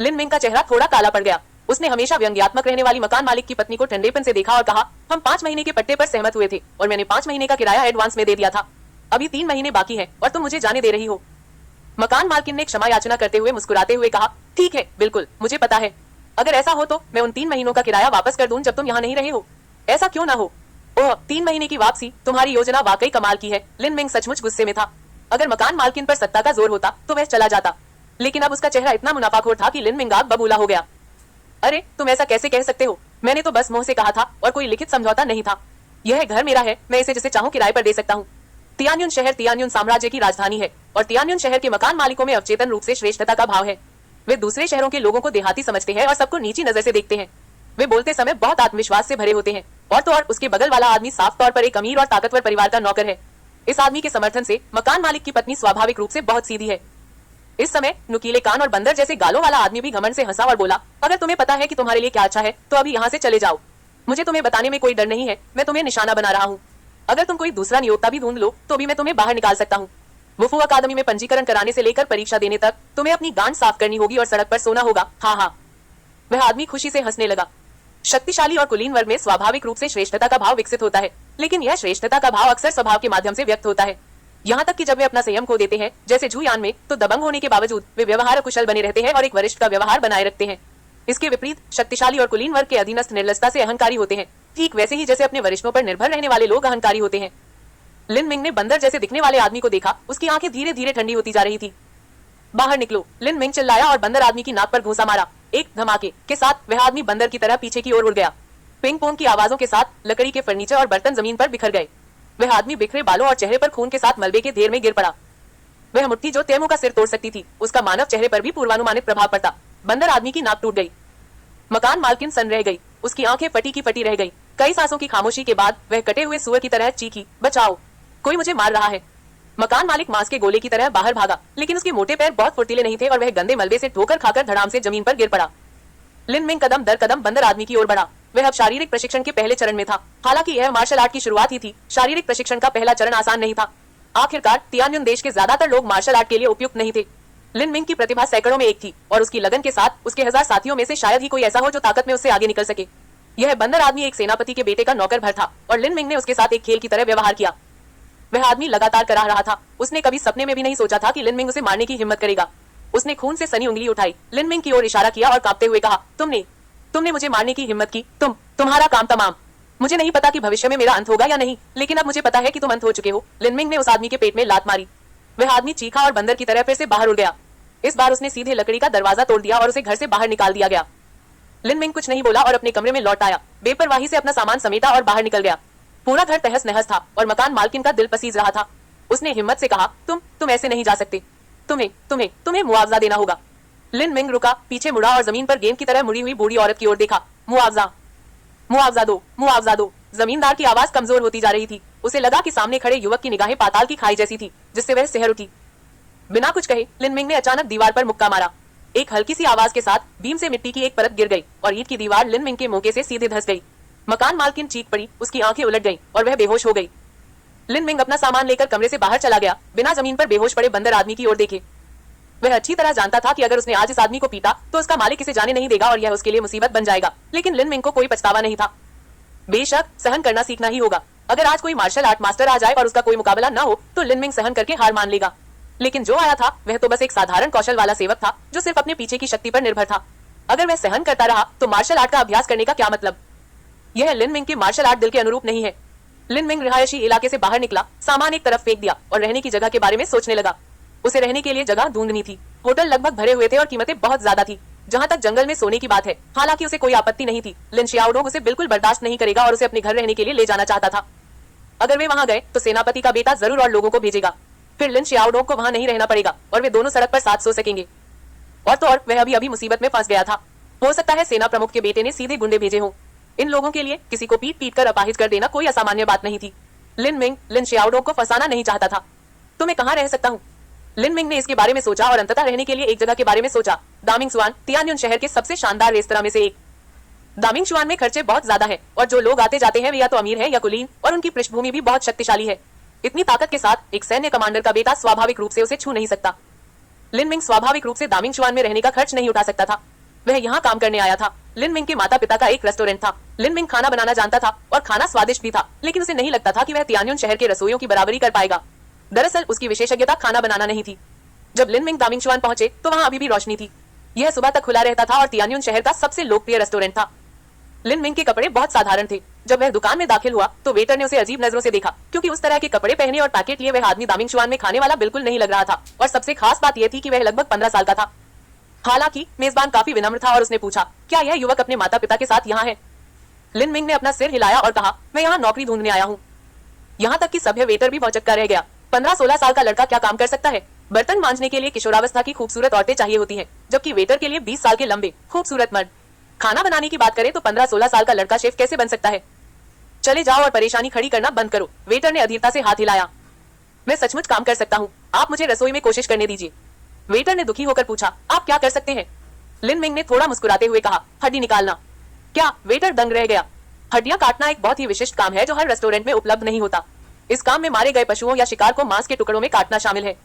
लिन मिंग का चेहरा थोड़ा काला पड़ गया। उसने हमेशा व्यंग्यात्मक रहने वाली मकान मालिक की पत्नी को ठंडेपन से देखा और कहा, हम 5 महीने के पट्टे पर सहमत हुए थे और मैंने 5 महीने का किराया एडवांस में दे दिया था। अभी 3 महीने बाकी है और तुम मुझे जाने दे रही हो। मकान मालकिन ने क्षमा याचना करते हुए मुस्कुराते हुए कहा, ठीक है, बिल्कुल, मुझे पता है। अगर ऐसा हो तो मैं उन 3 महीनों का किराया वापस कर दूं जब तुम यहाँ नहीं रहे हो। ऐसा क्यों ना हो? ओह, 3 महीने की वापसी, तुम्हारी योजना वाकई कमाल की है। लिन मिंग सचमुच गुस्से में था। अगर मकान मालकिन पर सत्ता का जोर होता तो वह चला जाता, लेकिन अब उसका चेहरा इतना मुनाफाखोर था कि लिन मिंग आग बबूला हो गया। अरे, तुम ऐसा कैसे कह सकते हो? मैंने तो बस मुंह से कहा था और कोई लिखित समझौता नहीं था। यह घर मेरा है, मैं इसे जिसे चाहूं किराए पर दे सकता हूँ। तियान्युन शहर तियान्युन साम्राज्य की राजधानी है और तियान्युन शहर के मकान मालिकों में अवचेतन रूप से श्रेष्ठता का भाव है। वे दूसरे शहरों के लोगों को देहाती समझते हैं और सबको नीची नजर से देखते हैं। वे बोलते समय बहुत आत्मविश्वास से भरे होते हैं। और तो और उसके बगल वाला आदमी साफ तौर पर एक अमीर और ताकतवर परिवार का नौकर है। इस आदमी के समर्थन से मकान मालिक की पत्नी स्वाभाविक रूप से बहुत सीधी है। इस समय नुकीले कान और बंदर जैसे गालों वाला आदमी भी घमंड से हंसा और बोला, अगर तुम्हें पता है कि तुम्हारे लिए क्या अच्छा है तो अभी यहाँ से चले जाओ। मुझे तुम्हें बताने में कोई डर नहीं है, मैं तुम्हें निशाना बना रहा हूँ। अगर तुम कोई दूसरा नियोक्ता भी ढूंढ लो तो भी मैं तुम्हें बाहर निकाल सकता हूँ। वुफू अकादमी में पंजीकरण कराने से लेकर परीक्षा देने तक तुम्हें अपनी गांड साफ करनी होगी और सड़क पर सोना होगा। हाँ हाँ। वह आदमी खुशी से हंसने लगा। शक्तिशाली और कुलीन वर्ग में स्वाभाविक रूप से श्रेष्ठता का भाव विकसित होता है, लेकिन यह श्रेष्ठता का भाव अक्सर स्वभाव के माध्यम से व्यक्त होता है। यहाँ तक कि जब वे अपना संयम खो देते हैं, जैसे झू यान में, तो दबंग होने के बावजूद वे व्यवहार कुशल बने रहते हैं और एक वरिष्ठ का व्यवहार बनाए रखते हैं। इसके विपरीत शक्तिशाली और कुलीन वर्ग के अधीनस्थ निर्लजता से अहंकारी होते हैं, ठीक वैसे ही जैसे अपने वरिष्ठों पर निर्भर रहने वाले लोग अहंकारी होते हैं। लिन मिंग ने बंदर जैसे दिखने वाले आदमी को देखा। उसकी आंखें धीरे धीरे ठंडी होती जा रही थी। बाहर निकलो, लिन मिंग चिल्लाया और बंदर आदमी की नाक पर घूंसा मारा। एक धमाके के साथ वह आदमी बंदर की तरह पीछे की ओर उड़ गया। पिंग पोंग की आवाजों के साथ लकड़ी के फर्नीचर और बर्तन जमीन पर बिखर गए। वह आदमी बिखरे बालों और चेहरे पर खून के साथ मलबे के ढेर में गिर पड़ा। वह मुट्ठी जो तैमूर का सिर तोड़ सकती थी, उसका मानव चेहरे पर भी पूर्वानुमानित प्रभाव पड़ता। बंदर आदमी की नाक टूट गई। मकान मालकिन सन रह गई। उसकी आंखें फटी की फटी रह गई। कई सांसों की खामोशी के बाद वह कटे हुए सुअर की तरह चीखी, बचाओ, कोई मुझे मार रहा है। मकान मालिक मांस के गोले की तरह बाहर भागा, लेकिन उसके मोटे पैर बहुत फुर्तीले नहीं थे और वह गंदे मलबे से ठोकर खाकर धड़ाम से जमीन पर गिर पड़ा। लिन मिंग कदम दर कदम बंदर आदमी की ओर बढ़ा। वह अब शारीरिक प्रशिक्षण के पहले चरण में था। हालांकि यह मार्शल आर्ट की शुरुआत ही थी, शारीरिक प्रशिक्षण का पहला चरण आसान नहीं था। आखिरकार तियान्युन देश के ज्यादातर लोग मार्शल आर्ट के लिए उपयुक्त नहीं थे। लिन मिंग की प्रतिभा सैकड़ों में एक थी और उसकी लगन के साथ उसके 1000 साथियों में से शायद ही कोई ऐसा हो जो ताकत में उससे आगे निकल सके। यह बंदर आदमी एक सेनापति के बेटे का नौकर भर था और लिन मिंग ने उसके साथ एक खेल की तरह व्यवहार किया। वह आदमी लगातार कराह रहा था। उसने कभी सपने में भी नहीं सोचा था कि लिन मिंग उसे मारने की हिम्मत करेगा। उसने खून से सनी उंगली उठाई, लिन मिंग की ओर इशारा किया और कांपते हुए कहा, तुमने मुझे मारने की हिम्मत की। तुम्हारा काम तमाम। मुझे नहीं पता कि भविष्य में मेरा अंत होगा या नहीं, लेकिन अब मुझे पता है कि तुम अंत हो चुके हो। लिन मिंग ने उस आदमी के पेट में लात मारी। वह आदमी चीखा और बंदर की तरह फिर से बाहर उड़ गया। इस बार उसने सीधे लकड़ी का दरवाजा तोड़ दिया और उसे घर से बाहर निकाल दिया गया। लिन मिंग कुछ नहीं बोला और अपने कमरे में लौट आया। बेपरवाही से अपना सामान समेटा और बाहर निकल गया। पूरा घर तहस नहस था और मकान मालकिन का दिल पसीज रहा था। उसने हिम्मत से कहा, तुम ऐसे नहीं जा सकते। तुम्हें मुआवजा देना होगा। लिन मिंग रुका, पीछे मुड़ा और जमीन पर गेंद की तरह मुड़ी हुई बूढ़ी औरत की ओर देखा। मुआवजा दो। जमींदार की आवाज कमजोर होती जा रही थी। उसे लगा कि सामने खड़े युवक की निगाहें पाताल की खाई जैसी थी, जिससे वह सिहर उठी। बिना कुछ कहे लिन मिंग ने अचानक दीवार पर मुक्का मारा। एक हल्की सी आवाज के साथ बीम से मिट्टी की एक परत गिर गई और ईंट की दीवार लिन मिंग के मौके से सीधे धंस गई। मकान मालकिन चीख पड़ी, उसकी आंखें उलट गईं और वह बेहोश हो गई। लिन मिंग अपना सामान लेकर कमरे से बाहर चला गया, बिना जमीन पर बेहोश पड़े बंदर आदमी की ओर देखे। वह अच्छी तरह जानता था कि अगर उसने आज इस आदमी को पीटा तो उसका मालिक इसे जाने नहीं देगा और यह उसके लिए मुसीबत बन जाएगा, लेकिन लिन मिंग को कोई पछतावा नहीं था। बेशक सहन करना सीखना ही होगा। अगर आज कोई मार्शल आर्ट मास्टर आ जाए और उसका कोई मुकाबला न हो तो लिन मिंग सहन करके हार मान लेगा, लेकिन जो आया था वह तो बस एक साधारण कौशल वाला सेवक था जो सिर्फ अपने पीछे की शक्ति पर निर्भर था। अगर वह सहन करता रहा तो मार्शल आर्ट का अभ्यास करने का क्या मतलब? यह लिन मिंग के मार्शल आर्ट दिल के अनुरूप नहीं है। लिन मिंग रिहायशी इलाके से बाहर निकला, सामान एक तरफ फेंक दिया और रहने की जगह के बारे में सोचने लगा। उसे रहने के लिए जगह ढूंढनी थी। होटल लगभग भरे हुए थे और कीमतें बहुत ज्यादा थी। जहाँ तक जंगल में सोने की बात है, हालांकि उसे कोई आपत्ति नहीं थी। लिन शियाओडोंग उसे बिल्कुल बर्दाश्त नहीं करेगा और उसे अपने घर रहने के लिए ले जाना चाहता था। अगर वे वहाँ गए तो सेनापति का बेटा जरूर और लोगों को भेजेगा। फिर लिन शियाओडोंग को वहाँ नहीं रहना पड़ेगा और वे दोनों सड़क पर साथ सो सकेंगे। और तो और वह अभी मुसीबत में फंस गया था। हो सकता है सेना प्रमुख के बेटे ने सीधे गुंडे भेजे हों। इन लोगों के लिए किसी को पीट पीट कर अपाहिज कर देना कोई असामान्य बात नहीं थी। लिन मिंग लिन शियाओडोंग को फंसाना नहीं चाहता था। तो मैं कहाँ रह सकता हूँ? लिन मिंग ने इसके बारे में सोचा और अंततः रहने के लिए एक जगह के बारे में सोचा। दामिंगशुआन तियान्युन शहर के सबसे शानदार रेस्तरां में से एक। दामिंगशुआन में खर्चे बहुत ज्यादा है और जो लोग आते जाते हैं वे या तो अमीर है या कुलीन, और उनकी पृष्ठभूमि भी बहुत शक्तिशाली है। इतनी ताकत के साथ एक सैन्य कमांडर का बेटा स्वाभाविक रूप से उसे छू नहीं सकता। लिन मिंग स्वाभाविक रूप से दामिंगशुआन में रहने का खर्च नहीं उठा सकता था। वह यहाँ काम करने आया था। लिन मिंग के माता पिता का एक रेस्टोरेंट था। लिन मिंग खाना बनाना जानता था और खाना स्वादिष्ट भी था, लेकिन उसे नहीं लगता था कि वह तियान्युन शहर के रसोइयों की बराबरी कर पाएगा। दरअसल उसकी विशेषज्ञता खाना बनाना नहीं थी। जब लिन मिंग दामिंगशुआन पहुंचे तो वहाँ अभी भी रोशनी थी। यह सुबह तक खुला रहता था और तियान्युन शहर का सबसे लोकप्रिय रेस्टोरेंट था। लिन मिंग के कपड़े बहुत साधारण थे। जब वह दुकान में दाखिल हुआ तो वेटर ने उसे अजीब नजरों से देखा, क्योंकि उस तरह के कपड़े पहने और पैकेट लिए वह आदमी दामिंगशुआन में खाने वाला बिल्कुल नहीं लग रहा था। और सबसे खास बात यह थी कि वह लगभग 15 साल का था। हालांकि मेजबान काफी विनम्र था और उसने पूछा, क्या यह युवक अपने माता पिता के साथ यहाँ है? लिन मिंग ने अपना सिर हिलाया और कहा, मैं यहाँ नौकरी ढूंढने आया हूँ। यहाँ तक कि सभ्य वेटर भी भौचक्का रह गया। 15-16 साल का लड़का क्या काम कर सकता है? बर्तन मांजने के लिए किशोरावस्था की खूबसूरत औरतें चाहिए होती हैं, जबकि वेटर के लिए 20 साल के लंबे खूबसूरत मर्द। खाना बनाने की बात करें तो 15-16 साल का लड़का शेफ कैसे बन सकता है? चले जाओ और परेशानी खड़ी करना बंद करो। वेटर ने अधीरता से हाथ हिलाया। मैं सचमुच काम कर सकता हूँ, आप मुझे रसोई में कोशिश करने दीजिए। वेटर ने दुखी होकर पूछा, आप क्या कर सकते हैं? लिन मिंग ने थोड़ा मुस्कुराते हुए कहा, हड्डी निकालना। क्या? वेटर दंग रह गया। हड्डियां काटना एक बहुत ही विशिष्ट काम है जो हर रेस्टोरेंट में उपलब्ध नहीं होता। इस काम में मारे गए पशुओं या शिकार को मांस के टुकड़ों में काटना शामिल है।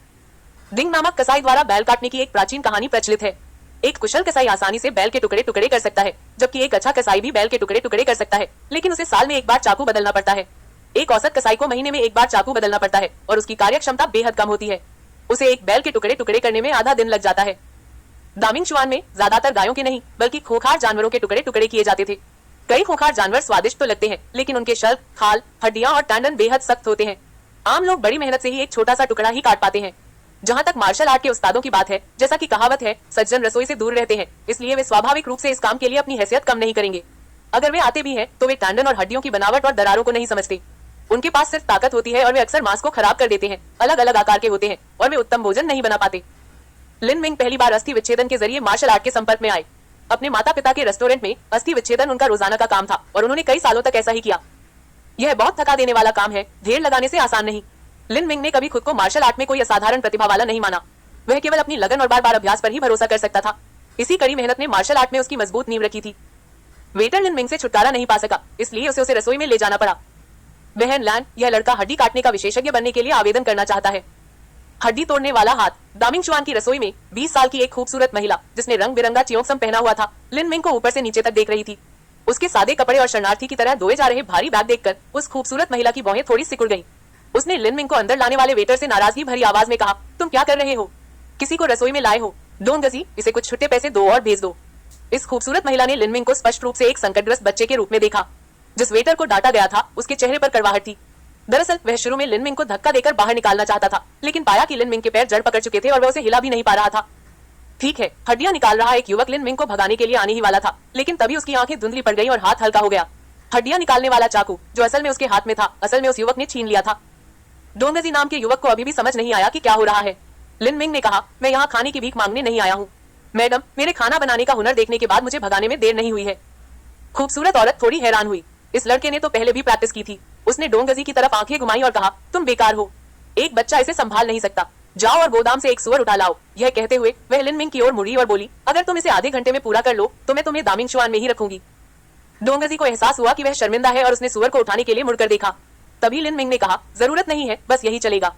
डिंग नामक कसाई द्वारा बैल काटने की एक प्राचीन कहानी प्रचलित है। एक कुशल कसाई आसानी से बैल के टुकड़े टुकड़े कर सकता है, जबकि एक अच्छा कसाई भी बैल के टुकड़े टुकड़े कर सकता है, लेकिन उसे साल में एक बार चाकू बदलना पड़ता है। एक औसत कसाई को महीने में एक बार चाकू बदलना पड़ता है और उसकी कार्यक्षमता बेहद कम होती है। उसे एक बैल के टुकड़े टुकड़े करने में आधा दिन लग जाता है। दामिंगशुआन में ज्यादातर गायों के नहीं बल्कि खूंखार जानवरों के टुकड़े टुकड़े किए जाते थे। कई खूंखार जानवर स्वादिष्ट तो लगते हैं, लेकिन उनके शल्क, खाल, हड्डियां और टैंडन बेहद सख्त होते हैं। आम लोग बड़ी मेहनत से ही एक छोटा सा टुकड़ा ही काट पाते हैं। जहाँ तक मार्शल आर्ट के उस्तादों की बात है, जैसा कि कहावत है, सज्जन रसोई से दूर रहते हैं, इसलिए वे स्वाभाविक रूप से इस काम के लिए अपनी हैसियत कम नहीं करेंगे। अगर वे आते भी हैं तो वे टैंडन और हड्डियों की बनावट और दरारों को नहीं समझते। उनके पास सिर्फ ताकत होती है और वे अक्सर मांस को खराब कर देते हैं। अलग अलग आकार के होते हैं और वे उत्तम भोजन नहीं बना पाते। लिन मिंग पहली बार अस्थि विच्छेदन के जरिए मार्शल आर्ट के संपर्क में आए। अपने माता पिता के रेस्टोरेंट में अस्थि विच्छेदन उनका रोजाना का काम था और उन्होंने कई सालों तक ऐसा ही किया। यह बहुत थका देने वाला काम है, ढेर लगाने से आसान नहीं। लिन मिंग ने कभी खुद को मार्शल आर्ट में कोई असाधारण प्रतिभा वाला नहीं माना। वह केवल अपनी लगन और बार बार अभ्यास पर ही भरोसा कर सकता था। इसी कड़ी मेहनत ने मार्शल आर्ट में उसकी मजबूत नींव रखी थी। वेटर लिन मिंग से छुटकारा नहीं पा सका, इसलिए उसे रसोई में ले जाना पड़ा। बहन लैन, यह लड़का हड्डी काटने का विशेषज्ञ बनने के लिए आवेदन करना चाहता है। हड्डी तोड़ने वाला हाथ। दामिंगशुआन की रसोई में 20 साल की एक खूबसूरत महिला, जिसने रंग बिरंगा चियोंगसम पहना हुआ था, लिन मिंग को ऊपर से नीचे तक देख रही थी। उसके सादे कपड़े और शरणार्थी की तरह ढोए जा रहे भारी बैग देखकर उस खूबसूरत महिला की भौहें थोड़ी सिकुड़ गईं। उसने लिन मिंग को अंदर लाने वाले वेटर से नाराजगी भरी आवाज में कहा, तुम क्या कर रहे हो? किसी को रसोई में लाए हो? डोंगजी, इसे कुछ छुट्टे पैसे दो और भेज दो। इस खूबसूरत महिला ने लिन मिंग को स्पष्ट रूप से एक संकटग्रस्त बच्चे के रूप में देखा। जिस वेटर को डांटा गया था उसके चेहरे पर कड़वाहट थी। दरअसल वह शुरू में लिन मिंग को धक्का देकर बाहर निकालना चाहता था, लेकिन पाया कि लिन मिंग के पैर जड़ पकड़ चुके थे और वह उसे हिला भी नहीं पा रहा था। ठीक है, हड्डियां निकाल रहा एक युवक लिन मिंग को भगाने के लिए आने ही वाला था, लेकिन तभी उसकी आंखें धुंधली पड़ गई और हाथ हल्का हो गया। हड्डियां निकालने वाला चाकू, जो असल में उसके हाथ में था, असल में उस युवक ने छीन लिया था। डोंगजी नाम के युवक को अभी भी समझ नहीं आया कि क्या हो रहा है। लिन मिंग ने कहा, मैं यहाँ खाने की भीख मांगने नहीं आया हूँ। मैडम, मेरे खाना बनाने का हुनर देखने के बाद मुझे भगाने में देर नहीं हुई है। खूबसूरत औरत थोड़ी हैरान हुई। इस लड़के ने तो पहले भी प्रैक्टिस की थी। उसने डोंगजी की तरफ आंखें घुमाई और कहा, तुम बेकार हो, एक बच्चा इसे संभाल नहीं सकता। जाओ और गोदाम से एक सुअर उठा लाओ। यह कहते हुए वह लिन मिंग की ओर मुड़ी और बोली, अगर तुम इसे आधे घंटे में पूरा कर लो तो मैं तुम्हें दामिंगशुआन में ही रखूंगी। डोंगजी को एहसास हुआ कि वह शर्मिंदा है और उसने सुअर को उठाने के लिए मुड़कर देखा। तभी लिन मिंग ने कहा, जरूरत नहीं है, बस यही चलेगा।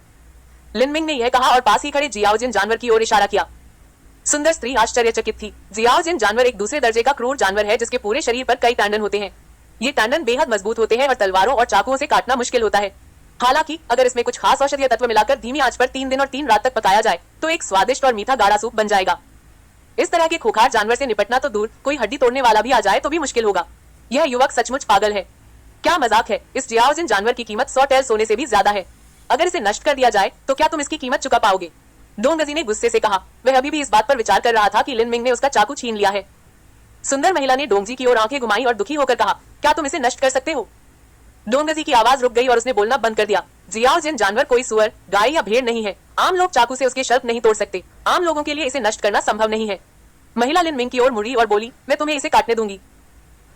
लिन मिंग ने यह कहा और पास ही खड़े जियाओजिन जानवर की ओर इशारा किया। सुंदर स्त्री आश्चर्यचकित थी। जियाओजिन जानवर एक दूसरे दर्जे का क्रूर जानवर है जिसके पूरे शरीर पर कई टैंडन होते हैं। ये टैंडन बेहद मजबूत होते हैं और तलवारों और चाकुओं से काटना मुश्किल होता है। हालांकि अगर इसमें कुछ खास औषधीय तत्व मिलाकर धीमी आंच पर 3 दिन और 3 रात तक पकाया जाए तो एक स्वादिष्ट और मीठा गाढ़ा सूप बन जाएगा। इस तरह के खूंखार जानवर से निपटना तो दूर, कोई हड्डी तोड़ने वाला भी आ जाए तो भी मुश्किल होगा। यह युवक सचमुच पागल है। क्या मजाक है? इस जियाओजिन जानवर की कीमत 100 टैल सोने से भी ज्यादा है। अगर इसे नष्ट कर दिया जाए तो क्या तुम इसकी कीमत चुका पाओगे? डोंगजी ने गुस्से से कहा। वह अभी भी इस बात पर विचार कर रहा था कि लिन मिंग ने उसका चाकू छीन लिया है। सुंदर महिला ने डोंगजी की ओर आंखें घुमाई और दुखी होकर कहा, क्या तुम इसे नष्ट कर सकते हो? डोंगजी की आवाज रुक गई और उसने बोलना बंद कर दिया। जियाओजिन जानवर कोई सुअर, गाय या भेड़ नहीं है। आम लोग चाकू से उसके शल्क नहीं तोड़ सकते। आम लोगों के लिए इसे नष्ट करना संभव नहीं है। महिला लिन मिंग की ओर मुड़ी और बोली, मैं तुम्हें इसे काटने दूंगी।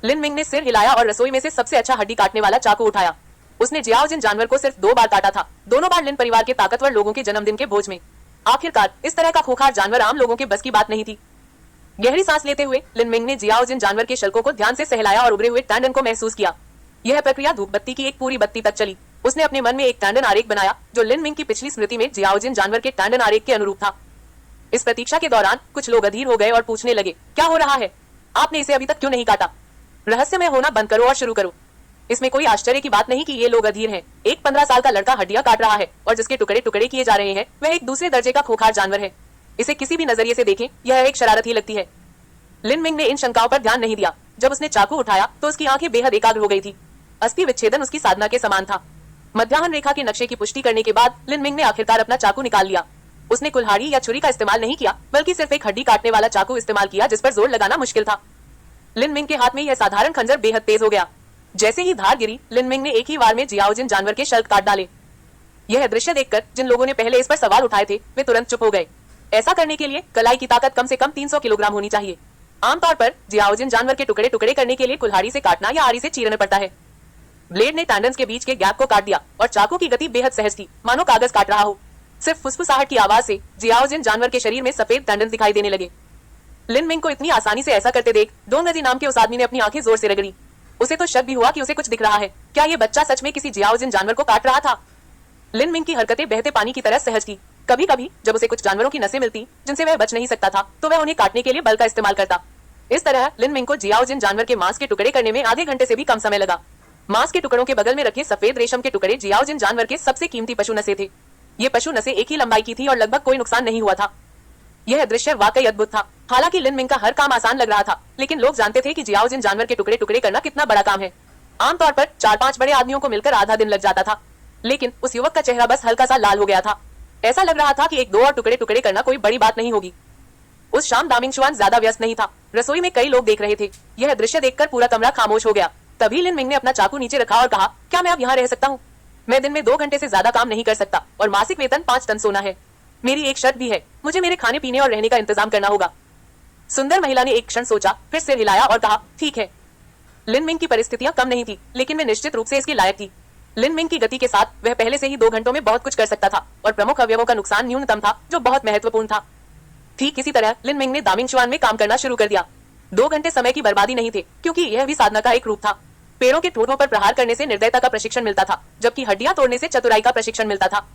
लिन मिंग ने सिर हिलाया और रसोई में से सबसे अच्छा हड्डी काटने वाला चाकू उठाया। उसने जियाओ जिन जानवर को सिर्फ 2 बार काटा था, दोनों बार लिन परिवार के ताकतवर लोगों के जन्मदिन के भोज में। आखिरकार इस तरह का खूंखार जानवर आम लोगों के बस की बात नहीं थी। गहरी सांस लेते हुए लिन मिंग ने जियाओ जिन जानवर के शल्कों को ध्यान से सहलाया और उभरे हुए टैंडन को महसूस किया। यह प्रक्रिया धूप बत्ती की एक पूरी बत्ती तक चली। उसने अपने मन में एक टैंडन आरेख बनाया जो लिन मिंग की पिछली स्मृति में जियाओ जिन जानवर के टैंडन आरेख के अनुरूप था। इस प्रतीक्षा के दौरान कुछ लोग अधीर हो गए और पूछने लगे, क्या हो रहा है? आपने इसे अभी तक क्यों नहीं काटा? रहस्यमय होना बंद करो और शुरू करो। इसमें कोई आश्चर्य की बात नहीं कि ये लोग अधीर हैं। एक 15 साल का लड़का हड्डियां काट रहा है और जिसके टुकड़े टुकड़े किए जा रहे हैं वह एक दूसरे दर्जे का खोखार जानवर है। इसे किसी भी नजरिए से देखें, यह एक शरारत ही लगती है। लिन मिंग ने इन शंकाओं पर ध्यान नहीं दिया। जब उसने चाकू उठाया तो उसकी आंखें बेहद एकाग्र हो गई थी। अस्थि विच्छेदन उसकी साधना के समान था। मध्याह्न रेखा के नक्शे की पुष्टि करने के बाद लिन मिंग ने आखिरकार अपना चाकू निकाल लिया। उसने कुल्हाड़ी या छुरी का इस्तेमाल नहीं किया, बल्कि सिर्फ एक हड्डी काटने वाला चाकू इस्तेमाल किया जिस पर जोर लगाना मुश्किल था। लिन मिंग के हाथ में यह साधारण खंजर बेहद तेज हो गया। जैसे ही धार गिरी, लिन मिंग ने एक ही वार में जियाओ जिन जानवर के शल्क काट डाले। यह दृश्य देखकर जिन लोगों ने पहले इस पर सवाल उठाए थे वे तुरंत चुप हो गए। ऐसा करने के लिए कलाई की ताकत कम से कम 300 किलोग्राम होनी चाहिए। आमतौर पर जियाओ जिन जानवर के टुकड़े टुकड़े करने के लिए कुल्हाड़ी से काटना या आरी से चीरना पड़ता है। ब्लेड ने टैंडन्स के बीच के गैप को काट दिया और चाकू की गति बेहद सहज थी, मानो कागज काट रहा हो। सिर्फ फुसफुसाहट की आवाज से जियाओ जिन जानवर के शरीर में सफेद टैंडन्स दिखाई देने लगे। लिन मिंग को इतनी आसानी से ऐसा करते देख डोंगजी नाम के उस आदमी ने अपनी आंखें जोर से रगड़ी। उसे तो शक भी हुआ कि उसे कुछ दिख रहा है। क्या ये बच्चा सच में किसी जियाओ जिन जानवर को काट रहा था? लिन मिंग की हरकतें बहते पानी की तरह सहज थी। कभी कभी जब उसे कुछ जानवरों की नसें मिलती जिनसे वह बच नहीं सकता था तो वह उन्हें काटने के लिए बल का इस्तेमाल करता। इस तरह लिन मिंग को जियाओ जिन जानवर के मांस के टुकड़े करने में आधे घंटे से भी कम समय लगा। मांस के टुकड़ों के बगल में रखे सफेद रेशम के टुकड़े जियाओ जिन जानवर के सबसे कीमती पशु नसें थे। ये पशु नसें एक ही लंबाई की थी और लगभग कोई नुकसान नहीं हुआ था। यह दृश्य वाकई अद्भुत था। हालांकि लिन मिंग का हर काम आसान लग रहा था, लेकिन लोग जानते थे कि जियाओ जिन जानवर के टुकड़े टुकड़े करना कितना बड़ा काम है। आमतौर पर 4-5 बड़े आदमियों को मिलकर आधा दिन लग जाता था, लेकिन उस युवक का चेहरा बस हल्का सा लाल हो गया था। ऐसा लग रहा था कि 1-2 और टुकड़े टुकड़े करना कोई बड़ी बात नहीं होगी। उस शाम दामिंग शुआन ज्यादा व्यस्त नहीं था। रसोई में कई लोग देख रहे थे। यह दृश्य देखकर पूरा कमरा खामोश हो गया। तभी लिन मिंग ने अपना चाकू नीचे रखा और कहा, क्या मैं अब यहाँ रह सकता हूँ? मैं दिन में 2 घंटे से ज्यादा काम नहीं कर सकता और मासिक वेतन 5 टन सोना है। मेरी एक शर्त भी है, मुझे मेरे खाने पीने और रहने का इंतजाम करना होगा। सुंदर महिला ने एक क्षण सोचा, फिर सिर हिलाया और कहा, ठीक है। लिन मिंग की परिस्थितियां कम नहीं थी, लेकिन वे निश्चित रूप से इसके लायक थी। लिन मिंग की गति के साथ वह पहले से ही 2 घंटों में बहुत कुछ कर सकता था और प्रमुख अवयवों का नुकसान न्यूनतम था, जो बहुत महत्वपूर्ण था। ठीक इसी तरह लिन मिंग ने दामिंग शुआन में काम करना शुरू कर दिया। 2 घंटे समय की बर्बादी नहीं थे, क्योंकि यह भी साधना का एक रूप था। पेड़ों के ठोठों पर प्रहार करने से निर्दयता का प्रशिक्षण मिलता था, जबकि हड्डियां तोड़ने से चतुराई का प्रशिक्षण मिलता था।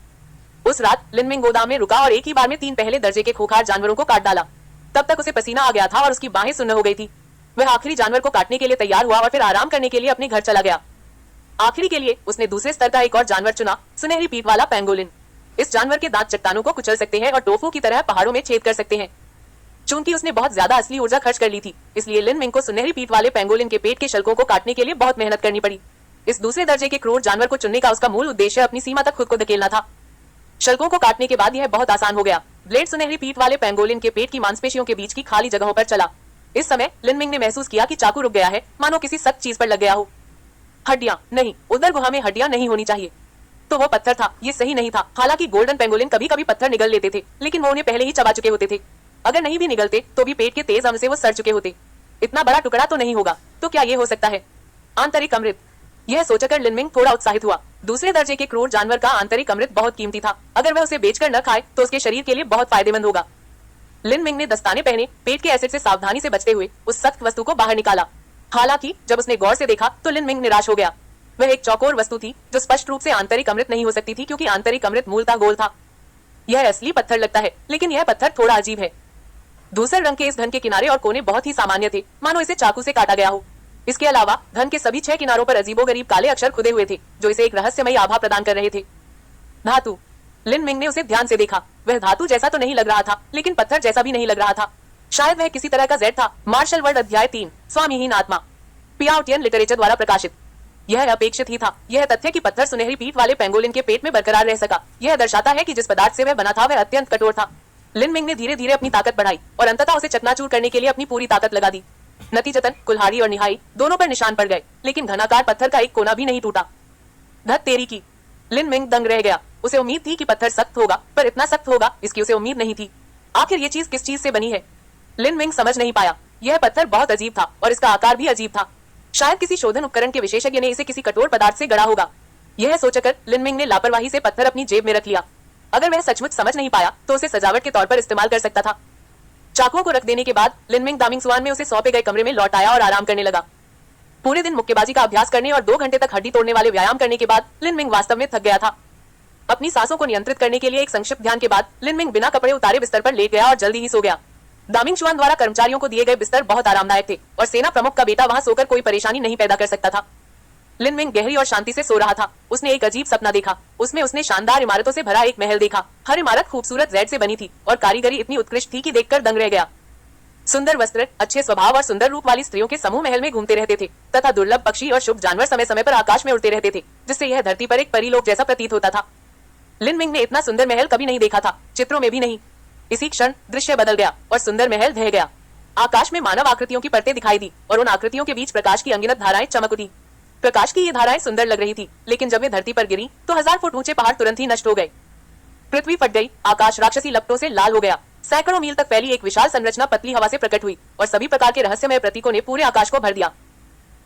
उस रात लिन मिंग गोदाम में रुका और एक ही बार में 3 पहले दर्जे के खोखार जानवरों को काट डाला। तब तक उसे पसीना आ गया था और उसकी बाहें सुन्न हो गई थी। वह आखिरी जानवर को काटने के लिए तैयार हुआ और फिर आराम करने के लिए अपने घर चला गया। आखिरी के लिए उसने दूसरे स्तर का एक और जानवर चुना, सुनहरी पीठ वाला पेंगोलिन। इस जानवर के दांत चट्टानों को कुचल सकते हैं और टोफू की तरह पहाड़ों में छेद कर सकते हैं। चूंकि उसने बहुत ज्यादा असली ऊर्जा खर्च कर ली थी, इसलिए लिन मिंग को सुनहरी पीठ वाले पेंगोलिन के पेट के शल्कों को काटने के लिए बहुत मेहनत करनी पड़ी। इस दूसरे दर्जे के क्रूर जानवर को चुनने का उसका मूल उद्देश्य अपनी सीमा तक खुद को धकेलना था। शल्कों को काटने के बाद यह बहुत आसान हो गया। ब्लेड सुनहरी पीठ वाले पेंगोलिन के पेट की मांसपेशियों के बीच की खाली जगहों पर चला। इस समय लिन मिंग ने महसूस किया कि चाकू रुक गया है, मानो किसी सख्त चीज पर लग गया हो। हड्डियां नहीं, उधर गुहा में हड्डियां नहीं होनी चाहिए। तो वो पत्थर था, ये सही नहीं था। हालांकि गोल्डन पेंगोलिन कभी कभी पत्थर निगल लेते थे, लेकिन वो उन्हें पहले ही चबा चुके होते थे। अगर नहीं भी निगलते तो भी पेट के तेज अम्ल से वो सड़ चुके होते। इतना बड़ा टुकड़ा तो नहीं होगा, तो क्या ये हो सकता है? आंतरिक अमृत। यह सोचकर लिन मिंग थोड़ा उत्साहित हुआ। दूसरे दर्जे के क्रूर जानवर का आंतरिक अमृत बहुत कीमती था। अगर वह उसे बेचकर न खाए तो उसके शरीर के लिए बहुत फायदेमंद होगा। लिन मिंग ने दस्ताने पहने, पेट के एसिड से सावधानी से बचते हुए उस सख्त वस्तु को बाहर निकाला। हालांकि जब उसने गौर से देखा तो लिन मिंग निराश हो गया। वह एक चौकोर वस्तु थी जो स्पष्ट रूप से आंतरिक अमृत नहीं हो सकती थी, क्योंकि आंतरिक अमृत मूलतः गोल था। यह असली पत्थर लगता है, लेकिन यह पत्थर थोड़ा अजीब है। धूसर रंग के इस घन के किनारे और कोने बहुत ही सामान्य थे, मानो इसे चाकू से काटा गया हो। इसके अलावा घन के सभी 6 किनारों पर अजीबोगरीब काले अक्षर खुदे हुए थे, जो इसे एक रहस्यमयी आभा प्रदान कर रहे थे। धातु। लिन मिंग ने उसे ध्यान से देखा। वह धातु जैसा तो नहीं लग रहा था, लेकिन पत्थर जैसा भी नहीं लग रहा था। शायद वह किसी तरह का जेड था। मार्शल वर्ड अध्याय 3, स्वामीहीन आत्मा, पियाउटियन लिटरेचर द्वारा प्रकाशित। यह अपेक्षित ही था। यह तथ्य कि पत्थर सुनहरी पीठ वाले पेंगोलिन के पेट में बरकरार रह सका, यह दर्शाता है कि जिस पदार्थ से वह बना था वह अत्यंत कठोर था। लिन मिंग ने धीरे धीरे अपनी ताकत बढ़ाई और अंततः उसे चकनाचूर करने के लिए अपनी पूरी ताकत लगा दी। नतीजतन कुल्हाड़ी और निहाई दोनों पर निशान पड़ गए, लेकिन घनाकार पत्थर का एक कोना भी नहीं टूटा। धत तेरी की। लिन मिंग दंग रह गया। उसे उम्मीद थी कि पत्थर सख्त होगा, पर इतना सख्त होगा इसकी उसे उम्मीद नहीं थी। आखिर ये चीज किस चीज से बनी है? लिन मिंग समझ नहीं पाया। यह पत्थर बहुत अजीब था और इसका आकार भी अजीब था। शायद किसी शोधन उपकरण के विशेषज्ञ ने इसे किसी कठोर पदार्थ से गढ़ा होगा। यह सोचकर लिनमिंग ने लापरवाही से पत्थर अपनी जेब में रख लिया। अगर वह सचमुच समझ नहीं पाया तो उसे सजावट के तौर पर इस्तेमाल कर सकता था। चाकुओं को रख देने के बाद लिनमिंग दामिंगसुआन में उसे सौंपे गए कमरे में लौट आया और आराम करने लगा। पूरे दिन मुक्केबाजी का अभ्यास करने और 2 घंटे तक हड्डी तोड़ने वाले व्यायाम करने के बाद लिनमिंग वास्तव में थक गया था। अपनी सांसों को नियंत्रित करने के लिए एक संक्षिप्त ध्यान के बाद लिनमिंग बिना कपड़े उतारे बिस्तर पर लेट गया और जल्दी ही सो गया। दामिंगसुआन द्वारा कर्मचारियों को दिए गए बिस्तर बहुत आरामदायक थे और सेना प्रमुख का बेटा वहां सोकर कोई परेशानी नहीं पैदा कर सकता था। लिनमिंग गहरी और शांति से सो रहा था। उसने एक अजीब सपना देखा। उसमें उसने शानदार इमारतों से भरा एक महल देखा। हर इमारत खूबसूरत जेड से बनी थी और कारीगरी इतनी उत्कृष्ट थी कि देखकर दंग रह गया। सुंदर वस्त्र, अच्छे स्वभाव और सुंदर रूप वाली स्त्रियों के समूह महल में घूमते रहते थे तथा दुर्लभ पक्षी और शुभ जानवर समय समय पर आकाश में उड़ते रहते थे, जिससे यह धरती पर एक परीलोक जैसा प्रतीत होता था। लिनमिंग ने इतना सुंदर महल कभी नहीं देखा था, चित्रों में भी नहीं। इसी क्षण दृश्य बदल गया और सुंदर महल ढह गया। आकाश में मानव आकृतियों की परतें दिखाई दी और उन आकृतियों के बीच प्रकाश की अनगिनत धाराएं चमक उठी। प्रकाश की ये धाराएं सुंदर लग रही थी, लेकिन जब वे धरती पर गिरी तो 1000 फुट ऊंचे पहाड़ तुरंत ही नष्ट हो गए। पृथ्वी फट गई, आकाश राक्षसी लपटों से लाल हो गया। सैकड़ों मील तक फैली एक विशाल संरचना पतली हवा से प्रकट हुई और सभी प्रकार के रहस्यमय प्रतीकों ने पूरे आकाश को भर दिया।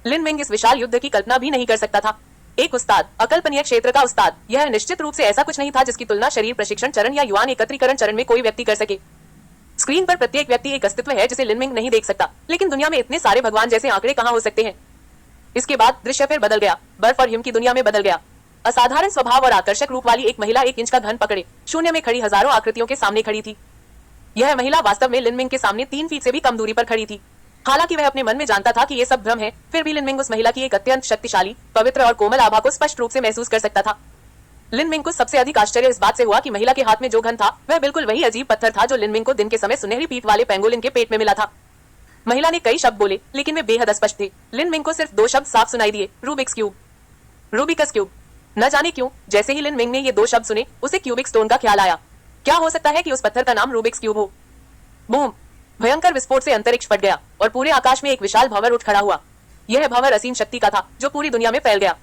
लिनमिंग इस विशाल युद्ध की कल्पना भी नहीं कर सकता था। एक उस्ताद, अकल्पनीय क्षेत्र का उस्ताद, यह निश्चित रूप से ऐसा कुछ नहीं था जिसकी तुलना शरीर प्रशिक्षण चरण या युवान एकत्रीकरण चरण में कोई व्यक्ति कर सके। स्क्रीन पर प्रत्येक व्यक्ति एक अस्तित्व है जिसे लिनमिंग नहीं देख सकता, लेकिन दुनिया में इतने सारे भगवान जैसे आंकड़े कहाँ हो सकते हैं। इसके बाद दृश्य फिर बदल गया। बर्फ और हिम की दुनिया में बदल गया। असाधारण स्वभाव और आकर्षक रूप वाली एक महिला 1 इंच का घन पकड़े शून्य में खड़ी हजारों आकृतियों के सामने खड़ी थी। यह महिला वास्तव में लिनमिंग के सामने 3 फीट से भी कम दूरी पर खड़ी थी। हालांकि वह अपने मन में जानता था कि यह सब भ्रम है, फिर भी लिनमिंग उस महिला की एक अत्यंत शक्तिशाली, पवित्र और कोमल आभा को स्पष्ट रूप से महसूस कर सकता था। लिनमिंग को सबसे अधिक आश्चर्य इस बात से हुआ कि महिला के हाथ में जो घन था वह बिल्कुल वही अजीब पत्थर था जो लिनमिंग को दिन के समय सुनहरी पीठ वाले पेंगोलिन के पेट में मिला था। महिला ने कई शब्द बोले, लेकिन वे बेहद स्पष्ट थे। लिनमिंग को सिर्फ 2 शब्द साफ सुनाई दिए, रूबिक्स क्यूब, रूबिकस क्यूब। न जाने क्यों जैसे ही लिनमिंग ने ये 2 शब्द सुने उसे क्यूबिक स्टोन का ख्याल आया। क्या हो सकता है कि उस पत्थर का नाम रूबिक्स क्यूब हो। बूम! भयंकर विस्फोट से अंतरिक्ष फट गया और पूरे आकाश में एक विशाल भंवर उठ खड़ा हुआ। यह भंवर असीम शक्ति का था जो पूरी दुनिया में फैल गया।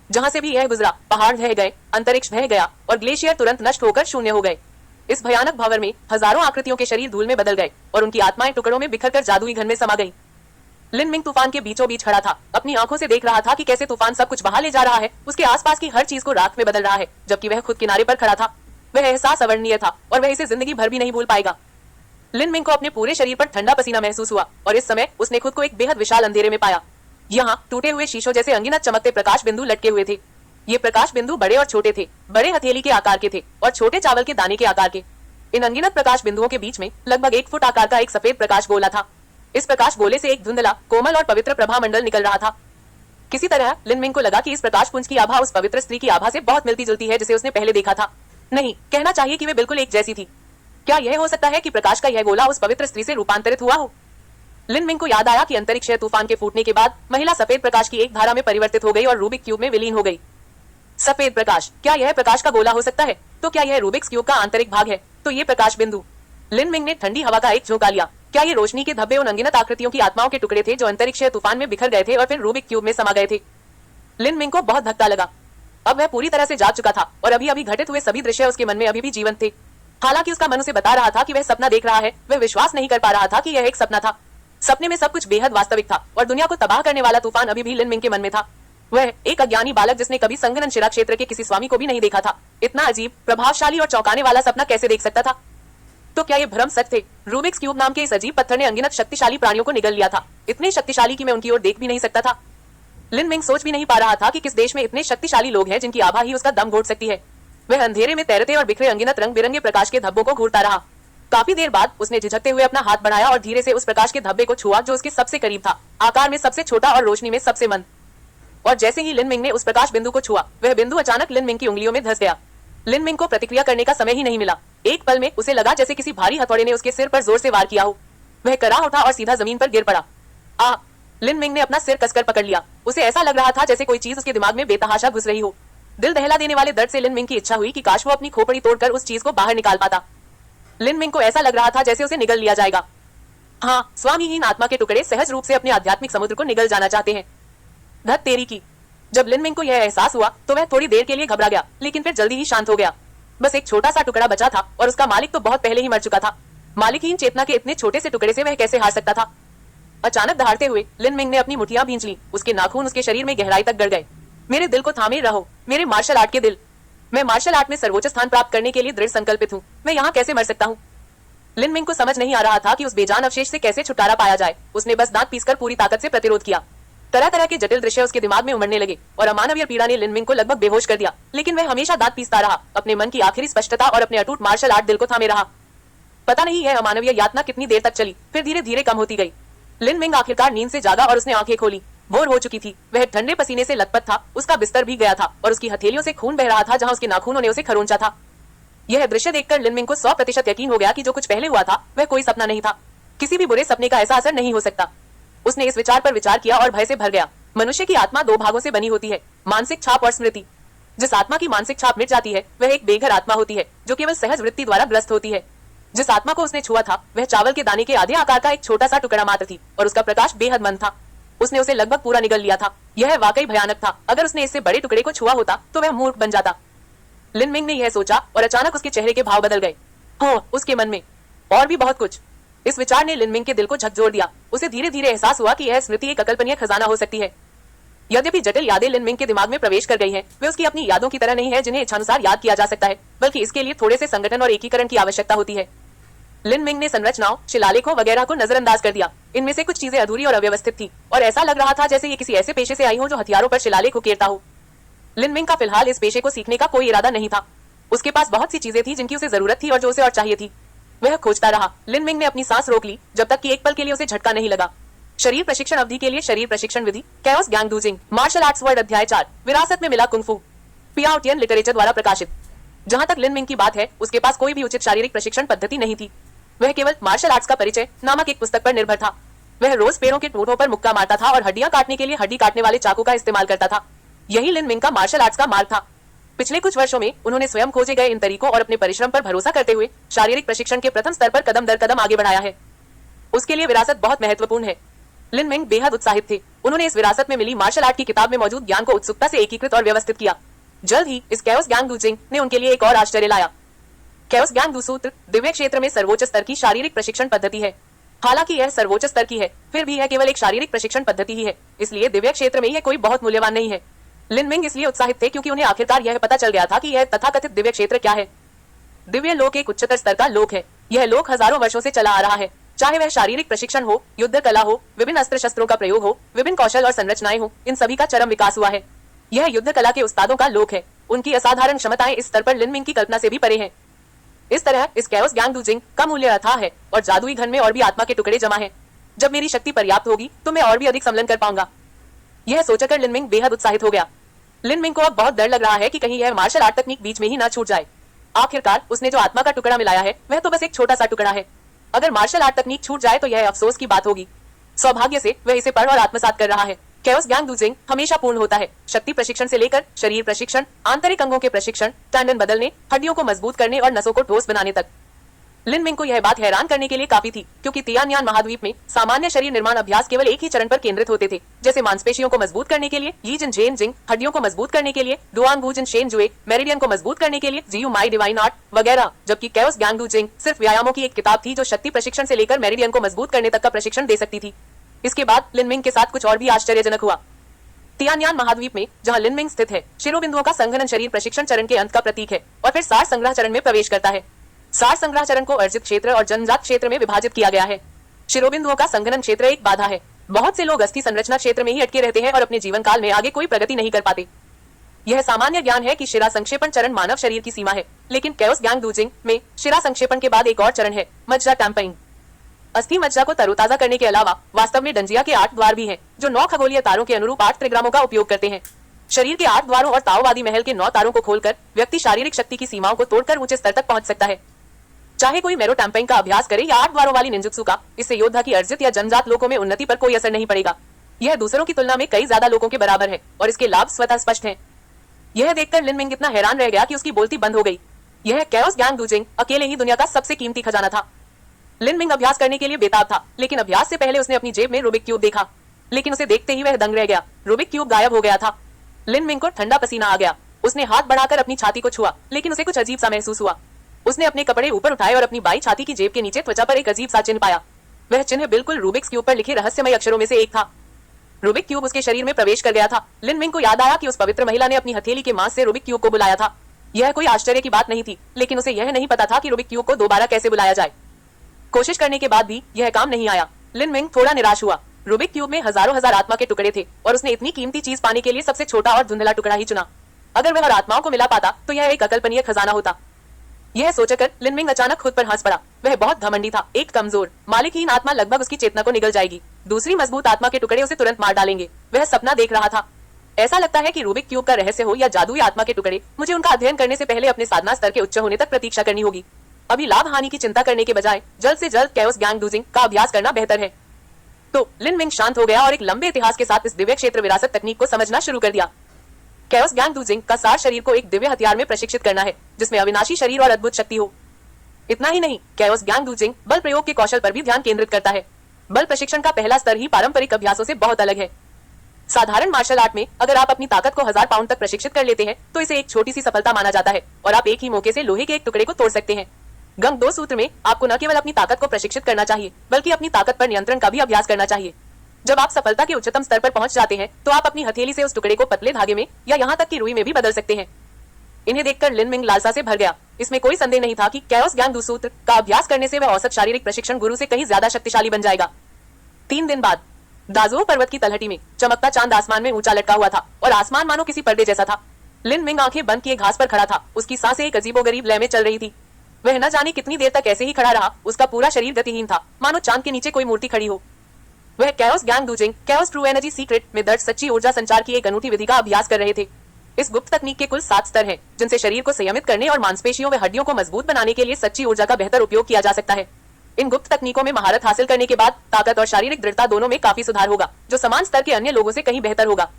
जहां से भी यह गुजरा पहाड़ ढह गए, अंतरिक्ष बह गया और ग्लेशियर तुरंत नष्ट होकर शून्य हो गए। इस भयानक भंवर में हजारों आकृतियों के शरीर धूल में बदल गए और उनकी आत्माएं टुकड़ों में बिखरकर जादुई घन में समा गई। लिनमिंग तूफान के बीचों बीच खड़ा था। अपनी आंखों से देख रहा था कि कैसे तूफान सब कुछ बहा ले जा रहा है। उसके आसपास की हर चीज को राख में बदल रहा है, जबकि वह खुद किनारे पर खड़ा था। वह एहसास अवर्णनीय था और वह इसे जिंदगी भर भी नहीं भूल पाएगा। लिनमिंग को अपने पूरे शरीर पर ठंडा पसीना महसूस हुआ और इस समय उसने खुद को एक बेहद विशाल अंधेरे में पाया। यहाँ टूटे हुए शीशों जैसे अनगिनत चमकते प्रकाश बिंदु लटके हुए थे। ये प्रकाश बिंदु बड़े और छोटे थे, बड़े हथेली के आकार के थे और छोटे चावल के दाने के आकार के। इन अनगिनत प्रकाश बिंदुओं के बीच में लगभग 1 फुट आकार का एक सफेद प्रकाश गोला था। इस प्रकाश गोले से एक धुंधला, कोमल और पवित्र प्रभा मंडल निकल रहा था। किसी तरह लिनमिंग को लगा कि इस प्रकाश पुंज की आभा उस पवित्र स्त्री की आभा से बहुत मिलती जुलती है जिसे उसने पहले देखा था। नहीं, कहना चाहिए कि वे बिल्कुल एक जैसी थी। क्या यह हो सकता है कि प्रकाश का यह गोला उस पवित्र स्त्री से रूपांतरित हुआ हो। लिनमिंग को याद आया कि अंतरिक्ष तूफान के फूटने के बाद महिला सफेद प्रकाश की एक धारा में परिवर्तित हो गई और रूबिक क्यूब में विलीन हो गई। सफेद प्रकाश, क्या यह प्रकाश का गोला हो सकता है? तो क्या यह रूबिक्स क्यूब का आंतरिक भाग है? तो ये प्रकाश बिंदु। लिनमिंग ने ठंडी हवा का एक झोंका लिया। क्या ये रोशनी के धब्बे उन अनगिनत आकृतियों की आत्माओं के टुकड़े थे जो अंतरिक्ष तूफान में बिखर गए थे और फिर रूबिक क्यूब में समा गए थे? लिनमिंग को बहुत धक्का लगा। अब वह पूरी तरह से जाग चुका था और अभी अभी घटित हुए सभी दृश्य उसके मन में अभी भी जीवंत थे। हालांकि उसका मन उसे बता रहा था कि वह सपना देख रहा है, वह विश्वास नहीं कर पा रहा था कि यह एक सपना था। सपने में सब कुछ बेहद वास्तविक था और दुनिया को तबाह करने वाला तूफान अभी भी लिनमिंग के मन में था। वह एक अज्ञानी बालक जिसने कभी संगनन शिरा क्षेत्र के किसी स्वामी को भी नहीं देखा था, इतना अजीब, प्रभावशाली और चौंकाने वाला सपना कैसे देख सकता था? तो क्या ये भ्रम सच थे? रूबिक्स क्यूब नाम के इस अजीब पत्थर ने अनगिनत शक्तिशाली प्राणियों को निगल लिया था, इतने शक्तिशाली कि मैं उनकी ओर देख भी नहीं सकता था। लिनमिंग सोच भी नहीं पा रहा था कि किस देश में इतने शक्तिशाली लोग हैं जिनकी आभा ही उसका दम घोट सकती है। वह अंधेरे में तैरते और बिखरे अनगिनत रंग बिरंगे प्रकाश के धब्बों को घूरता रहा। काफी देर बाद उसने झिझकते हुए अपना हाथ बढ़ाया और धीरे से उस प्रकाश के धब्बे को छुआ जो उसके सबसे करीब था, आकार में सबसे छोटा और रोशनी में सबसे मंद। और जैसे ही लिनमिंग ने उस प्रकाश बिंदु को छुआ, वह बिंदु अचानक लिनमिंग की उंगलियों में धंस गया। लिनमिंग को प्रतिक्रिया करने का समय ही नहीं मिला। एक पल में उसे लगा जैसे किसी भारी हथौड़े ने उसके सिर पर जोर से वार किया हो। वह करा उठा और सीधा जमीन पर गिर पड़ा। आ! लिनमिंग ने अपना सिर कसकर पकड़ लिया। उसे ऐसा लग रहा था जैसे कोई चीज उसके दिमाग में बेतहाशा घुस रही हो। दिल दहला देने वाले दर्द से लिनमिंग की इच्छा हुई कि काश वो अपनी खोपड़ी तोड़कर उस चीज को बाहर निकाल पाता। लिनमिंग को ऐसा लग रहा था जैसे उसे निगल लिया जाएगा। हाँ, स्वामीहीन आत्मा के टुकड़े सहज रूप से अपने आध्यात्मिक समुद्र को निगल जाना चाहते हैं। धत तेरी की! जब लिनमिंग को यह एहसास हुआ तो वह थोड़ी देर के लिए घबरा गया, लेकिन फिर जल्दी ही शांत हो गया। बस एक छोटा सा टुकड़ा बचा था और उसका मालिक तो बहुत पहले ही मर चुका था। मालिकहीन चेतना के इतने छोटे से टुकड़े से वह कैसे हार सकता था? अचानक दहाड़ते हुए लिन मिंग ने अपनी मुठियां भींच ली। उसके नाखून उसके शरीर में गहराई तक गड़ गए। मेरे दिल को थामे रहो, मेरे मार्शल आर्ट के दिल। मैं मार्शल आर्ट में सर्वोच्च स्थान प्राप्त करने के लिए दृढ़ संकल्पित हूँ। मैं यहाँ कैसे मर सकता हूँ? लिन मिंग को समझ नहीं आ रहा था कि उस बेजान अवशेष से कैसे छुटकारा पाया जाए। उसने बस दांत पीसकर पूरी ताकत से प्रतिरोध किया। तरह तरह के जटिल दृश्य उसके दिमाग में उमड़ने लगे और अमानवीय पीड़ा ने लिन मिंग को लगभग बेहोश कर दिया। लेकिन वह हमेशा दांत पीसता रहा, अपने मन की आखिरी स्पष्टता और अपने अटूट मार्शल आर्ट दिल को थामे रहा। पता नहीं यह अमानवीय यातना कितनी देर तक चली, फिर धीरे धीरे कम होती गई। लिन मिंग आखिरकार नींद से जागा और उसने आंखें खोली। भोर हो चुकी थी। वह ठंडे पसीने से लथपथ था। उसका बिस्तर भी गया था और उसकी हथेलियों से खून बह रहा था जहां उसके नाखूनों ने उसे खरोंचा था। यह दृश्य देखकर लिन मिंग को 100% यकीन हो गया कि जो कुछ पहले हुआ था वह कोई सपना नहीं था। किसी भी बुरे सपने का ऐसा असर नहीं हो सकता। उसने इस विचार पर विचार किया और भय से भर गया। मनुष्य की आत्मा 2 भागों से बनी होती है, मानसिक छाप और स्मृति। जिस आत्मा की मानसिक छाप मिट जाती है वह एक बेघर आत्मा होती है जो केवल सहज वृत्ति द्वारा ग्रस्त होती है। जिस आत्मा को उसने छुआ था वह चावल के दाने के आधे आकार का एक छोटा सा टुकड़ा मात्र थी और उसका प्रकाश बेहद मंद था। उसने उसे लगभग पूरा निगल लिया था। यह वाकई भयानक था। अगर उसने इससे बड़े टुकड़े को छुआ होता तो वह मूर्ख बन जाता। लिन मिंग ने यह सोचा और अचानक उसके चेहरे के भाव बदल गए। हो, उसके मन में और भी बहुत कुछ। इस विचार ने लिन मिंग के दिल को झकझोर दिया। उसे धीरे धीरे एहसास हुआ कि यह स्मृति एक अकल्पनीय खजाना हो सकती है। यद्यपि जटिल यादें लिन मिंग के दिमाग में प्रवेश कर गई हैं, वे उसकी अपनी यादों की तरह नहीं है जिन्हें इच्छानुसार याद किया जा सकता है, बल्कि इसके लिए थोड़े से संगठन और एकीकरण की आवश्यकता होती है। लिन मिंग ने संरचनाओं, शिलालेखों वगैरह को नजरअंदाज कर दिया। इनमें से कुछ चीजें अधूरी और अव्यवस्थित थी और ऐसा लग रहा था जैसे ये किसी ऐसे पेशे से आई हो जो हथियारों पर शिलालेख उकेरता हो। लिन मिंग का फिलहाल इस पेशे को सीखने का कोई इरादा नहीं था। उसके पास बहुत सी चीजें थी जिनकी उसे जरूरत थी और जो उसे और चाहिए थी। वह खोजता रहा। लिन मिंग ने अपनी सांस रोक ली जब तक कि एक पल के लिए उसे झटका नहीं लगा। शरीर प्रशिक्षण अवधि के लिए शरीर प्रशिक्षण विधि, कैओस गैंग डूजिंग, मार्शल आर्ट्स वर्ड अध्याय 4, विरासत में मिला कुंफू, पियाओ टियन लिटरेचर द्वारा प्रकाशित। जहां तक लिन मिंग की बात है, उसके पास कोई भी उचित शारीरिक प्रशिक्षण पद्धति नहीं थी। वह केवल मार्शल आर्ट्स का परिचय नामक एक पुस्तक पर निर्भर था। वह रोज पेड़ों के टूटों पर मुक्का मारता था और हड्डियां काटने के लिए हड्डी काटने वाले चाकू का इस्तेमाल करता था। यही लिन मिंग का मार्शल आर्ट्स का मार्ग था। पिछले कुछ वर्षों में उन्होंने स्वयं खोजे गए इन तरीकों और अपने परिश्रम पर भरोसा करते हुए शारीरिक प्रशिक्षण के प्रथम स्तर पर कदम दर कदम आगे बढ़ाया है। उसके लिए विरासत बहुत महत्वपूर्ण है। लिन मिंग बेहद उत्साहित थे। उन्होंने इस विरासत में मिली मार्शल आर्ट की किताब में मौजूद ज्ञान को उत्सुकता से एकीकृत और व्यवस्थित किया। जल्द ही इस कैओस गैंग डूजिंग ने उनके लिए एक और आश्चर्य लाया। कैओस गैंग डू सूत्र दिव्य क्षेत्र में सर्वोच्च स्तर की शारीरिक प्रशिक्षण पद्धति है। हालांकि यह सर्वोच्च स्तर की है, फिर भी यह केवल एक शारीरिक प्रशिक्षण पद्धति ही है, इसलिए दिव्य क्षेत्र में यह कोई बहुत मूल्यवान नहीं है। लिन मिंग इसलिए उत्साहित थे क्योंकि उन्हें आखिरकार यह पता चल गया था कि यह तथाकथित दिव्य क्षेत्र क्या है। दिव्य लोक एक उच्चतर स्तर का लोक है। यह लोक हजारों वर्षों से चला आ रहा है। चाहे वह शारीरिक प्रशिक्षण हो, युद्ध कला हो, विभिन्न अस्त्र शस्त्रों का प्रयोग हो, विभिन्न कौशल और संरचनाएं हो, इन सभी का चरम विकास हुआ है। यह युद्ध कला के उस्तादों का लोक है। उनकी असाधारण क्षमताएं इस स्तर पर लिन मिंग की कल्पना से भी परे हैं। इस तरह इस कैओस गैंग डूजिंग का मूल्य अथाह है और जादुई घन में और भी आत्मा के टुकड़े जमा हैं। जब मेरी शक्ति पर्याप्त होगी तो मैं और भी अधिक सम्मलन कर पाऊंगा। यह सोचकर लिन मिंग बेहद उत्साहित हो गया। लिन मिंग को अब बहुत डर लग रहा है कि कहीं यह मार्शल आर्ट तकनीक बीच में ही ना छूट जाए। आखिरकार उसने जो आत्मा का टुकड़ा मिलाया है वह तो बस एक छोटा सा टुकड़ा है। अगर मार्शल आर्ट तकनीक छूट जाए तो यह अफसोस की बात होगी। सौभाग्य से वह इसे पढ़ और आत्मसात कर रहा है। कैओस गैंग डूजिंग हमेशा पूर्ण होता है, शक्ति प्रशिक्षण से लेकर शरीर प्रशिक्षण, आंतरिक अंगों के प्रशिक्षण, टैंडन बदलने, हड्डियों को मजबूत करने और नसों को ठोस बनाने तक। लिन मिंग को यह बात हैरान करने के लिए काफी थी, क्योंकि तियानयान महाद्वीप में सामान्य शरीर निर्माण अभ्यास केवल एक ही चरण पर केंद्रित होते थे, जैसे मांसपेशियों को मजबूत करने के लिए यी जिन जेन जिंग, हड्डियों को मजबूत करने के लिए डुआंग वू जिन शेन जुए, मेरिडियन को मजबूत करने के लिए जियू माई डिवाइन आर्ट वगैरह। जबकि कैओस गैंग डूजिंग सिर्फ व्यायामों की एक किताब थी जो शक्ति प्रशिक्षण से लेकर मेरिडियन को मजबूत करने तक का प्रशिक्षण दे सकती थी। इसके बाद लिन मिंग के साथ कुछ और भी आश्चर्यजनक हुआ। तियानयान महाद्वीप में जहां लिन मिंग स्थित है, शिरोबिंदुओं का संघनन शरीर प्रशिक्षण चरण के अंत का प्रतीक है और फिर सार संग्रह चरण में प्रवेश करता है। सार संग्रह चरण को अर्जित क्षेत्र और जन्मजात क्षेत्र में विभाजित किया गया है। शिरोबिंदुओं का संघनन क्षेत्र एक बाधा है। बहुत से लोग अस्थि संरचना क्षेत्र में ही अटके रहते हैं और अपने जीवन काल में आगे कोई प्रगति नहीं कर पाते। यह सामान्य ज्ञान है कि शिरा संक्षेपण चरण मानव शरीर की सीमा है, लेकिन कैओस गैंग डूजिंग में शिरा संक्षेपण के बाद एक और चरण है, मज्जा टैंपिंग। अस्थि मज्जा को तरोताजा करने के अलावा वास्तव में डंजिया के 8 द्वार भी हैं, जो 9 खगोलीय तारों के अनुरूप 8 त्रिग्रामों का उपयोग करते हैं। शरीर के 8 द्वारों और ताओवादी महल के 9 तारों को खोलकर व्यक्ति शारीरिक शक्ति की सीमाओं को तोड़कर ऊंचे स्तर तक पहुंच सकता है। चाहे कोई मैरो टैंपिंग का अभ्यास करे या 8 द्वारों वाली निंजुत्सु का, इससे योद्धा की अर्जित या जन्मजात लोकों में उन्नति पर कोई असर नहीं पड़ेगा। यह दूसरों की तुलना में कई ज्यादा लोगों के बराबर है और इसके लाभ स्वतः स्पष्ट हैं। यह देखकर लिन मिंग इतना हैरान रह गया कि उसकी बोलती बंद हो गई। यह कैओस गैंग डूजिंग अकेले ही दुनिया का सबसे कीमती खजाना था। लिन मिंग अभ्यास करने के लिए बेताब था, लेकिन अभ्यास से पहले उसने अपनी जेब में रूबिक क्यूब देखा, लेकिन उसे देखते ही वह दंग रह गया। रूबिक क्यूब गायब हो गया था। लिन मिंग को ठंडा पसीना आ गया। उसने हाथ बढ़ाकर अपनी छाती को छुआ, लेकिन उसे कुछ अजीब सा महसूस हुआ। उसने अपने कपड़े ऊपर उठाए और अपनी बाई छाती की जेब के नीचे त्वचा पर एक अजीब सा चिन्ह पाया। वह चिन्ह बिल्कुल रूबिक्स क्यूब पर लिखे रहस्यमय अक्षरों में से एक था। रूबिक क्यूब उसके शरीर में प्रवेश कर गया था। लिन मिंग को याद आया कि उस पवित्र महिला ने अपनी हथेली के मांस से रूबिक क्यूब को बुलाया था। यह कोई आश्चर्य की बात नहीं थी, लेकिन उसे यह नहीं पता था कि रूबिक क्यूब को दोबारा कैसे बुलाया जाए। कोशिश करने के बाद भी यह काम नहीं आया। लिन मिंग थोड़ा निराश हुआ। रूबिक क्यूब में हजारों हजार आत्मा के टुकड़े थे और उसने इतनी कीमती चीज पाने के लिए सबसे छोटा और धुंधला टुकड़ा ही चुना। अगर वह आत्माओं को मिला पाता तो यह एक अकल्पनीय खजाना होता। यह सोचकर लिन मिंग अचानक खुद पर हंस पड़ा। वह बहुत घमंडी था। एक कमजोर मालिकहीन आत्मा लगभग उसकी चेतना को निगल जाएगी, दूसरी मजबूत आत्मा के टुकड़े उसे तुरंत मार डालेंगे। वह सपना देख रहा था। ऐसा लगता है कि रूबिक क्यूब का रहस्य हो या जादुई आत्मा के टुकड़े, मुझे उनका अध्ययन करने से पहले अपने साधना स्तर के उच्च होने तक प्रतीक्षा करनी होगी। अभी लाभ हानि की चिंता करने के बजाय जल्द से जल्द कैओस गैंग डूजिंग का अभ्यास करना बेहतर है। तो लिन मिंग शांत हो गया और एक लंबे इतिहास के साथ इस दिव्य क्षेत्र विरासत तकनीक को समझना शुरू कर दिया। कैओस गैंग डूजिंग का सार शरीर को एक दिव्य हथियार में प्रशिक्षित करना है, जिसमें अविनाशी शरीर और अद्भुत शक्ति हो। इतना ही नहीं, कैओस गैंग डूजिंग बल प्रयोग के कौशल पर भी ध्यान केंद्रित करता है। बल प्रशिक्षण का पहला स्तर ही पारंपरिक अभ्यासों से बहुत अलग है। साधारण मार्शल आर्ट में अगर आप अपनी ताकत को 1000 पाउंड तक प्रशिक्षित कर लेते हैं तो इसे एक छोटी सी सफलता माना जाता है और आप एक ही मौके से लोहे के एक टुकड़े को तोड़ सकते हैं। गंग 2 सूत्र में आपको न केवल अपनी ताकत को प्रशिक्षित करना चाहिए, बल्कि अपनी ताकत पर नियंत्रण का भी अभ्यास करना चाहिए। जब आप सफलता के उच्चतम स्तर पर पहुंच जाते हैं तो आप अपनी हथेली से उस टुकड़े को पतले धागे में या यहाँ तक कि रुई में भी बदल सकते हैं। इन्हें देखकर लिन मिंग लालसा से भर गया। इसमें कोई संदेह नहीं था कि कैओस गैंग 2 सूत्र का अभ्यास करने से वह औसत शारीरिक प्रशिक्षण गुरु से कहीं ज्यादा शक्तिशाली बन जाएगा। 3 दिन बाद दाजो पर्वत की तलहटी में चमकता चांद आसमान में ऊंचा लटका हुआ था और आसमान मानो किसी पर्दे जैसा था। लिन मिंग आंखें बंद किए घास पर खड़ा था। उसकी सांसें एक अजीबोगरीब लय में चल रही थी। वह न जाने कितनी देर तक ऐसे ही खड़ा रहा। उसका पूरा शरीर गतिहीन था, मानो चांद के नीचे कोई मूर्ति खड़ी हो। वह कैओस गैंग डूजिंग कैओस ट्रू एनर्जी सीक्रेट में दर्ज सच्ची ऊर्जा संचार की एक अनूठी विधि का अभ्यास कर रहे थे। इस गुप्त तकनीक के कुल 7 स्तर हैं, जिनसे शरीर को संयमित करने और मांसपेशियों व हड्डियों को मजबूत बनाने के लिए सच्ची ऊर्जा का बेहतर उपयोग किया जा सकता है। इन गुप्त तकनीकों में महारत हासिल करने के बाद ताकत और शारीरिक दृढ़ता दोनों में काफी सुधार होगा, जो समान स्तर के अन्य लोगों से कहीं बेहतर होगा।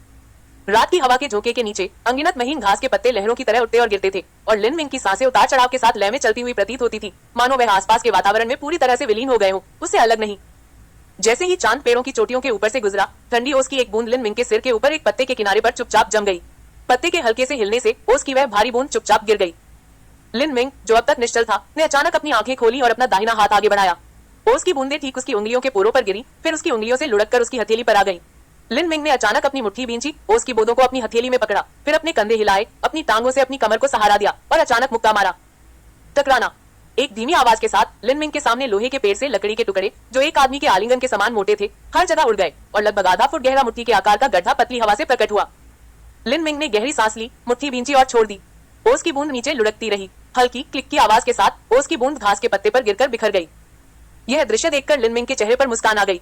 रात की हवा के झोंके के नीचे अनगिनत महीन घास के पत्ते लहरों की तरह उठते और गिरते थे और लिन मिंग की सांसें उतार चढ़ाव के साथ लय में चलती हुई प्रतीत होती थी, मानो वह आसपास के वातावरण में पूरी तरह से विलीन हो गए हो, उससे अलग नहीं। जैसे ही चांद पेड़ों की चोटियों के ऊपर से गुजरा, ठंडी ओस की एक बूंद लिन मिंग के सिर के ऊपर एक पत्ते के किनारे पर चुपचाप जम गई। पत्ते के हल्के से हिलने से ओस की वह भारी बूंद चुपचाप गिर गई। लिन मिंग, जो अब तक निश्चल था, ने अचानक अपनी आंखें खोली और अपना दाहिना हाथ आगे बढ़ाया। ओस की बूंदें ठीक उसकी उंगलियों के पोरों पर गिरी, फिर उसकी उंगलियों से लुढ़ककर उसकी हथेली पर आ गईं। लिन मिंग ने अचानक अपनी मुट्ठी भींची, ओस की बूंदों को अपनी हथेली में पकड़ा, फिर अपने कंधे हिलाए, अपनी टांगों से अपनी कमर को सहारा दिया और अचानक मुक्का मारा। टकराना। एक धीमी आवाज के साथ लिन मिंग के सामने लोहे के पेड़ से लकड़ी के टुकड़े, जो एक आदमी के आलिंगन के समान मोटे थे, हर जगह उड़ गए और लगभग आधा फुट गहरा मुट्ठी के आकार का गड्ढा पतली हवा से प्रकट हुआ। लिन मिंग ने गहरी सांस ली, मुट्ठी भींची और छोड़ दी। ओस की बूंद नीचे लुढ़कती रही। हल्की क्लिक की आवाज के साथ ओस की बूंद घास के पत्ते पर गिरकर बिखर गई। यह दृश्य देखकर लिन मिंग के चेहरे पर मुस्कान आ गई।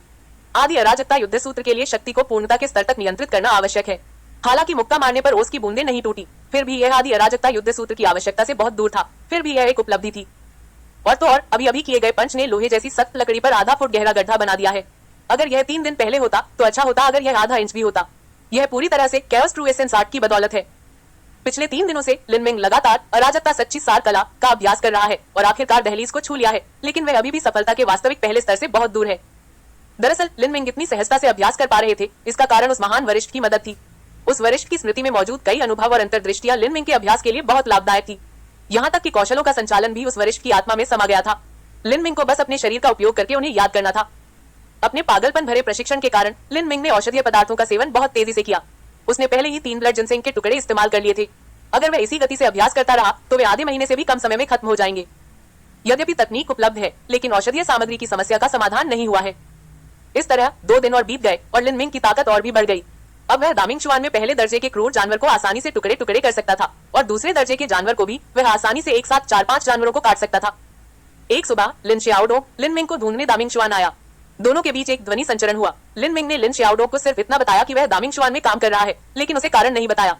आदि अराजकता युद्ध सूत्र के लिए शक्ति को पूर्णता के स्तर तक नियंत्रित करना आवश्यक है। हालांकि मुक्का मारने पर ओस की बूंदें नहीं टूटी, फिर भी यह आदि अराजकता युद्ध सूत्र की आवश्यकता से बहुत दूर था। फिर भी यह एक उपलब्धि थी। और तो और अभी किए गए पंच ने लोहे जैसी सख्त लकड़ी पर आधा फुट गहरा गड्ढा बना दिया है। अगर यह 3 दिन पहले होता तो अच्छा होता, अगर यह आधा इंच भी होता। यह पूरी तरह से कैओस ट्रू एसेंस आर्ट की बदौलत है। पिछले 3 दिनों से लिन मिंग लगातार अराजकता सच्ची सार कला का अभ्यास कर रहा है और आखिरकार दहलीज को छू लिया है, लेकिन वह अभी भी सफलता के वास्तविक पहले स्तर से बहुत दूर है। दरअसल लिन मिंग इतनी सहजता से अभ्यास कर पा रहे थे, इसका कारण उस महान वरिष्ठ की मदद थी। उस वरिष्ठ की स्मृति में मौजूद कई अनुभव और अंतर्दृष्टियां लिन मिंग के अभ्यास के लिए बहुत लाभदायक थी। यहाँ तक कि कौशलों का संचालन भी उस वरिष्ठ की आत्मा में समा गया था। लिन मिंग को बस अपने शरीर का उपयोग करके उन्हें याद करना था। अपने पागलपन भरे प्रशिक्षण के कारण लिन मिंग ने औषधीय पदार्थों का सेवन बहुत तेजी से किया। उसने पहले ही 3 ब्लड जिनसेंग के टुकड़े इस्तेमाल कर लिए थे। अगर वह इसी गति से अभ्यास करता रहा तो वे आधे महीने से भी कम समय में खत्म हो जाएंगे। यद्यपि तकनीक उपलब्ध है, लेकिन औषधीय सामग्री की समस्या का समाधान नहीं हुआ है। इस तरह 2 दिन और बीत गए और लिन मिंग की ताकत और भी बढ़ गई। अब वह दामिंगशुआन में पहले दर्जे के क्रूर जानवर को आसानी से टुकड़े टुकड़े कर सकता था और दूसरे दर्जे के जानवर को भी वह आसानी से एक साथ 4-5 जानवरों को काट सकता था। एक सुबह लिन शियाओडोंग लिन मिंग को ढूंढने दामिंगशुआन आया। दोनों के बीच एक ध्वनि संचरण हुआ। लिन मिंग ने लिन शियाओडोंग को सिर्फ इतना बताया कि वह दामिंगशुआन में काम कर रहा है, लेकिन उसे कारण नहीं बताया।